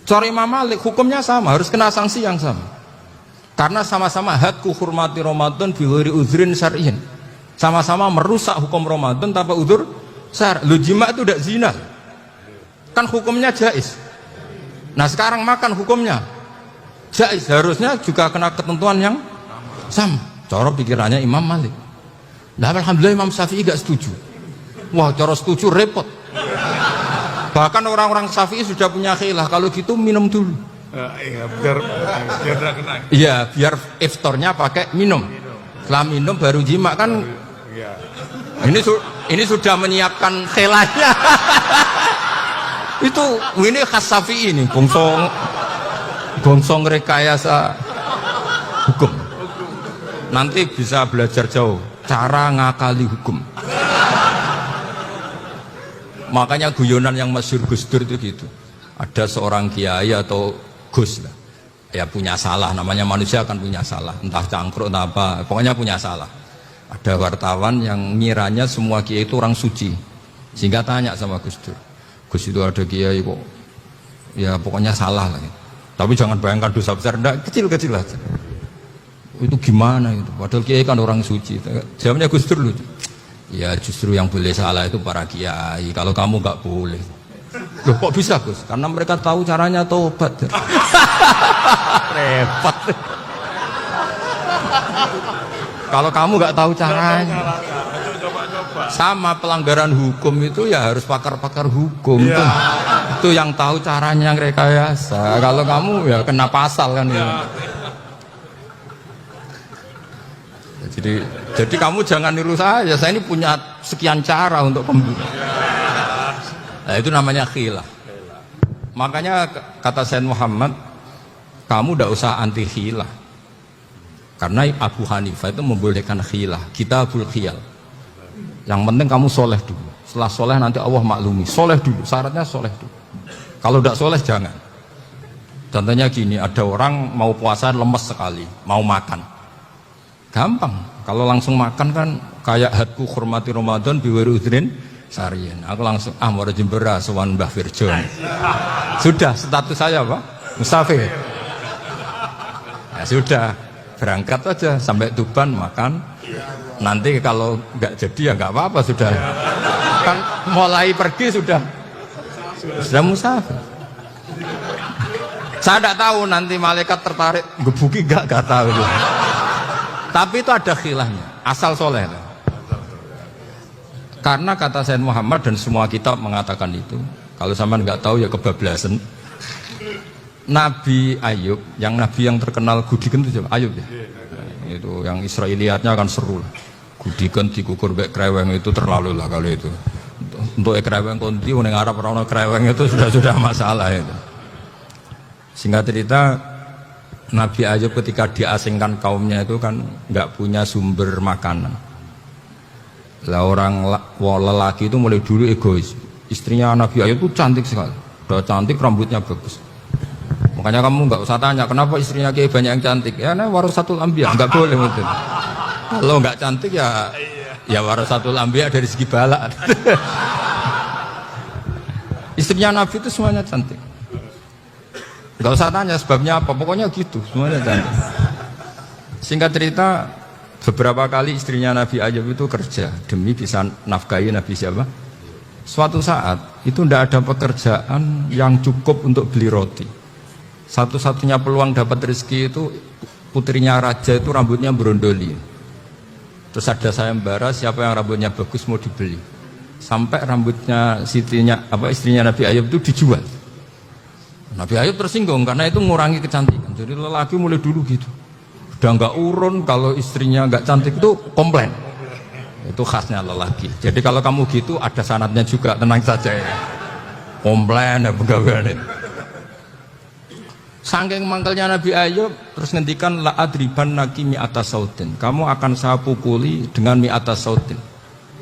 cara Imam Malik hukumnya sama, harus kena sanksi yang sama. Karena sama-sama hakku hurmati Ramadan bighairi udzrin syar'iyyin. Sama-sama merusak hukum Ramadan tanpa udzur syar'. Lu jima itu tidak zina. Kan hukumnya jaiz. Nah sekarang makan hukumnya jaiz, harusnya juga kena ketentuan yang sama. Cara pikirannya Imam Malik. Nah alhamdulillah Imam Syafi'i gak setuju. Wah cara setuju repot. Bahkan orang-orang Syafi'i sudah punya khilaf, kalau gitu minum dulu. Iya, biar tidak kena. Iya, biar iftarnya pakai minum. Setelah minum baru jima kan. Iya. Ini sudah menyiapkan khilafnya. ini khas Syafi'i ini, bongsong rekayasa hukum. Nanti bisa belajar jauh cara ngakali hukum. Makanya guyonan yang masyhur Gus Dur itu gitu. Ada seorang kiai atau Gus lah, ya punya salah, namanya manusia akan punya salah, entah cangkruk entah apa, pokoknya punya salah. Ada wartawan yang ngiranya semua kiai itu orang suci, sehingga tanya sama Gus Dur, Gus itu ada kiai kok, ya pokoknya salah lah. Tapi jangan bayangkan dosa besar, enggak, kecil-kecil aja. Itu gimana itu? Padahal kiai kan orang suci. Jawabnya Gus Dur lucu. Ya justru yang boleh salah itu para kiai. Kalau kamu nggak boleh. Loh kok bisa Gus? Karena mereka tahu caranya tobat. Repot. Kalau kamu nggak tahu caranya. Sama pelanggaran hukum itu ya harus pakar-pakar hukum. Ya. Itu yang tahu caranya yang rekayasa. Kalau kamu ya kena pasal kan ya. Jadi kamu jangan niru saya ini punya sekian cara untuk pembunuh. Nah, itu namanya khilaf. Makanya kata Sayyid Muhammad, kamu tidak usah anti khilaf. Karena Abu Hanifah itu membolehkan khilaf. Kita khiyal. Yang penting kamu soleh dulu. Setelah soleh nanti Allah maklumi. Soleh dulu, syaratnya soleh dulu. Kalau tidak soleh jangan. Contohnya gini, ada orang mau puasa lemes sekali, mau makan. Gampang, kalau langsung makan kan kayak hatku hormati Ramadan biwiri udrin sarian. Aku langsung mau Jembera sowan Mbah Firjon. Sudah status saya Pak Musafir. Ya sudah, berangkat aja sampai Tuban makan. Nanti kalau nggak jadi ya nggak apa-apa sudah. Kan mulai pergi sudah musafir. Saya tidak tahu nanti malaikat tertarik gebuki nggak tahu. Tapi itu ada khilafnya, asal soleh. Karena kata Sayyid Muhammad dan semua kitab mengatakan itu. Kalau sama nggak tahu ya kebablasan. Nabi Ayub, nabi yang terkenal Gudikan itu siapa? Ayub ya. Itu yang Israiliyatnya akan seru lah. Gudikan dikukur bek kreweng itu terlalu lah kalau itu. Untuk kreweng konti, orang Arab orang kreweng itu sudah masalah itu. Singkat cerita. Nabi Ayub ketika diasingkan kaumnya itu kan nggak punya sumber makanan. Lah orang lelaki itu mulai dulu egois. Istrinya Nabi Ayub itu cantik sekali, udah cantik rambutnya bagus. Makanya kamu nggak usah tanya kenapa istrinya kayak banyak yang cantik. Ya, warasatul anbiya nggak boleh itu. Kalau nggak cantik ya warasatul anbiya dari segi balak. Istrinya Nabi itu semuanya cantik. Gak usah tanya sebabnya apa, pokoknya gitu semuanya cantik. Singkat cerita, beberapa kali istrinya Nabi Ayub itu kerja demi bisa nafkahi Nabi siapa. Suatu saat itu tidak ada pekerjaan yang cukup untuk beli roti. Satu-satunya peluang dapat rezeki itu putrinya raja itu rambutnya berondoli. Terus ada sayembara siapa yang rambutnya bagus mau dibeli. Sampai rambutnya istrinya Nabi Ayub itu dijual. Nabi Ayub tersinggung karena itu mengurangi kecantikan. Jadi lelaki mulai dulu gitu. Udah nggak urun kalau istrinya nggak cantik itu komplain. Itu khasnya lelaki. Jadi kalau kamu gitu ada sanadnya juga, tenang saja ya. Komplain ya pegawai. Saking mangkelnya Nabi Ayub terus ngendikan la adriban naki mi'ata sautin. Kamu akan saya pukuli dengan mi'ata sautin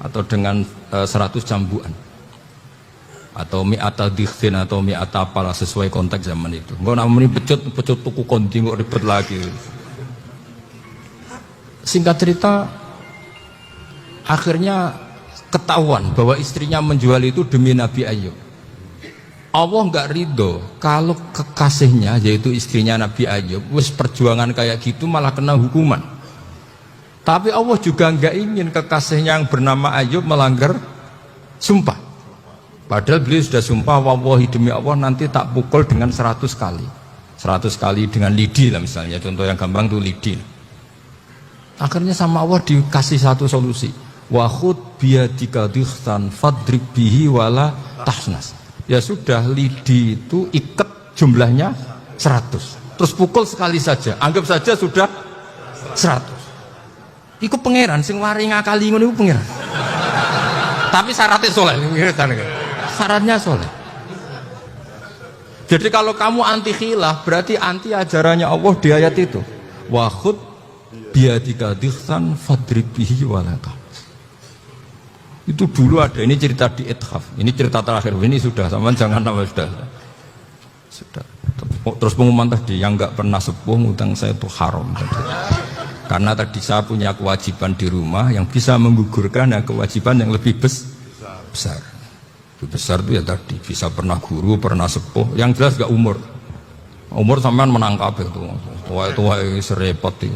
atau dengan 100 cambuan. Atau mi'ata dikhtin atau mi'ata apalah sesuai konteks zaman itu. Enggak namanya pecut tuku konti kok ribet lagi. Singkat cerita akhirnya ketahuan bahwa istrinya menjual itu demi Nabi Ayub. Allah enggak ridho kalau kekasihnya yaitu istrinya Nabi Ayub wis perjuangan kayak gitu malah kena hukuman. Tapi Allah juga enggak ingin kekasihnya yang bernama Ayub melanggar sumpah. Padahal beliau sudah sumpah, wallahi demi Allah nanti tak pukul dengan 100 kali. 100 kali dengan lidi lah misalnya, contoh yang gampang itu lidi. Akhirnya sama Allah dikasih satu solusi. Wa khud biyadika dikhtan fadrib bihi wala tahnas. Ya sudah, lidi itu ikat jumlahnya 100. Terus pukul sekali saja, anggap saja sudah 100. Iku pangeran sing wari ngakali ngono iku pangeran. Tapi syaratnya soleh, syaratnya soleh. Jadi kalau kamu anti khilaf berarti anti ajarannya Allah di ayat itu. Wa khud biadika dikhsan fadrib bihi walata. Itu dulu ada, ini cerita di Ithaf. Ini cerita terakhir, ini sudah, sama jangan nama sudah. Terus pengumuman tadi, yang nggak pernah sepuh ngutang saya itu haram. Karena tadi saya punya kewajiban di rumah yang bisa menggugurkan yang kewajiban yang lebih besar. Lebih besar itu ya tadi, bisa pernah guru, pernah sepuh. Yang jelas gak umur. Umur sampean menangkap itu. Tua-tua serepot itu.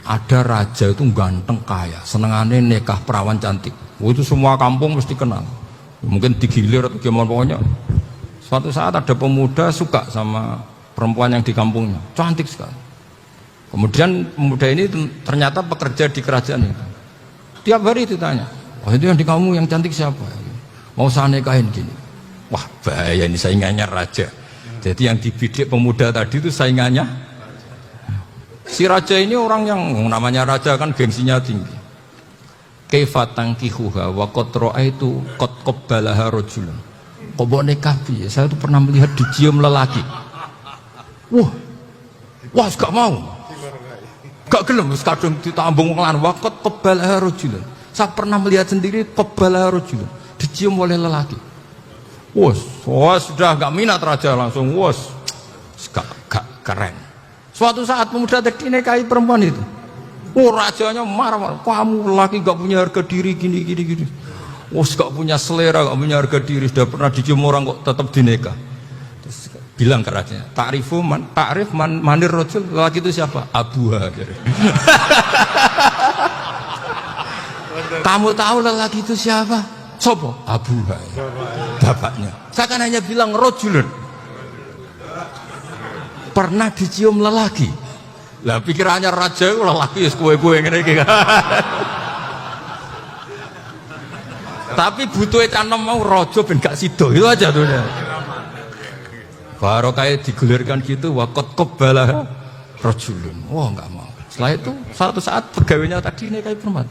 Ada raja itu ganteng kaya, senengannya nikah perawan cantik. Itu semua kampung mesti kenal. Mungkin digilir atau gimana pokoknya. Suatu saat ada pemuda suka sama perempuan yang di kampungnya, cantik sekali. Kemudian pemuda ini ternyata pekerja di kerajaan itu. Tiap hari ditanya, wah itu yang di kamu yang cantik siapa? Mau saya nikahin gini. Wah bahaya ini saingannya raja. Jadi yang dibidik pemuda tadi itu saingannya. Si raja ini orang yang namanya raja kan gengsinya tinggi. Kaifatang kihuha wa qad ra'aitu qad qabbalaha rajulun. Kok mbok nikah piye? Saya tuh pernah melihat dicium lelaki. Wah gak mau. Gak gelem wis kadung ditambung lan waqt qabbalaha rajulun. Saya pernah melihat sendiri qabbalaha rajulun, dicium oleh lelaki. Sudah gak minat raja langsung gak keren. Suatu saat pemuda tadi nikahi perempuan itu. Rajanya marah, kamu lelaki gak punya harga diri gini. Gak punya selera, gak punya harga diri, sudah pernah dicium orang kok tetap dinikah. Bilang ke rajanya, ta'rif manir rajul, lelaki itu siapa? Abuha. Kamu tahu lelaki itu siapa? Sopo? Abuha. Bapaknya. Saya kan hanya bilang rajulun. Pernah dicium lelaki. Lah pikirannya raja lelaki wis kowe-kowe ngene iki. Tapi butuhe canem mau raja ben gak sida. Itu aja tuh. Baru kayak digulirkan gitu, wakot qabbalaha rajulun. Wah nggak mau. Setelah itu suatu saat pegawainya tadi nikahi perempuan.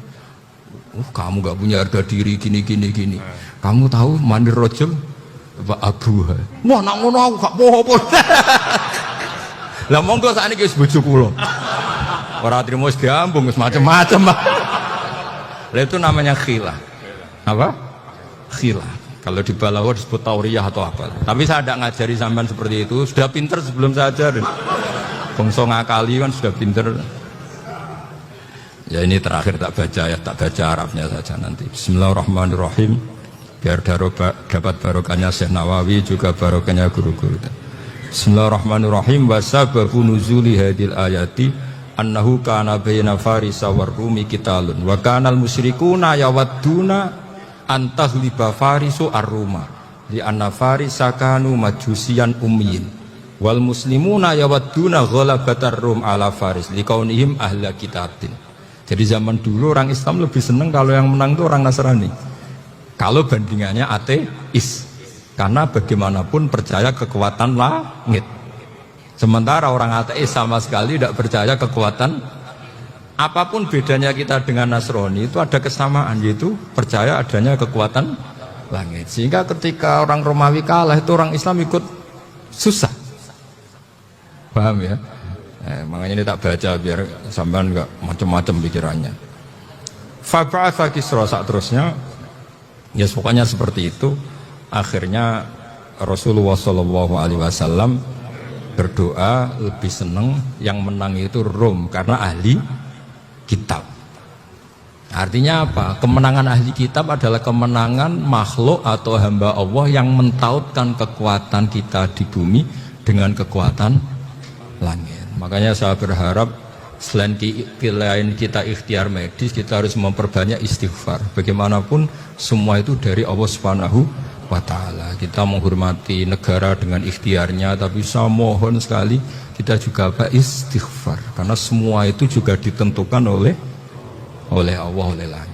Kamu nggak punya harga diri gini. Kamu tahu mandir rajul apa abuha? Wah nak ngono aku gak apa-apa. Lah monggo sakniki wis bojo kula. Ora trimo wis diambung wis macam-macam. Lah itu namanya khilah. Apa? Khilah. Kalau di Balawa disebut tauriyah atau apa. Tapi saya tidak ngajari sampean seperti itu. Sudah pinter sebelum saya ajarin. Bongso ngakali kan sudah pinter. Ya ini terakhir tak baca ya, tak baca Arabnya saja nanti. Bismillahirrahmanirrahim. Biar dapat barokahnya Syekh Nawawi juga barokahnya guru-guru. Bismillahirrahmanirrahim. Wasababu nuzuli hadil ayati annahu kana baina farisa war rumi qitalun wa kanal musyrikuna yawadduna antaghliba farisu ar-ruma li anna farisa kanu majusiyan ummiyin wal muslimuna yawadduna ghalabatar rum ala faris liqaunihim ahla kitabin. Jadi zaman dulu orang Islam lebih senang kalau yang menang itu orang Nasrani kalau bandingannya ateis, karena bagaimanapun percaya kekuatan langit, sementara orang ateis sama sekali tidak percaya kekuatan. Apapun bedanya kita dengan Nasrani itu ada kesamaan, yaitu percaya adanya kekuatan langit. Sehingga ketika orang Romawi kalah itu orang Islam ikut susah. Paham ya? Makanya ini tak baca biar sampean enggak macam-macam pikirannya. Fab'atha Kisra saat terusnya, ya pokoknya seperti itu. Akhirnya Rasulullah SAW berdoa lebih senang yang menang itu Rom karena ahli kitab. Artinya apa? Kemenangan ahli kitab adalah kemenangan makhluk atau hamba Allah yang mentautkan kekuatan kita di bumi dengan kekuatan langit. Makanya saya berharap selain pilihan kita ikhtiar medis, kita harus memperbanyak istighfar. Bagaimanapun semua itu dari Allah Subhanahu wa ta'ala. Kita menghormati negara dengan ikhtiarnya, tapi saya mohon sekali kita juga istighfar, karena semua itu juga ditentukan oleh Allah, oleh langit.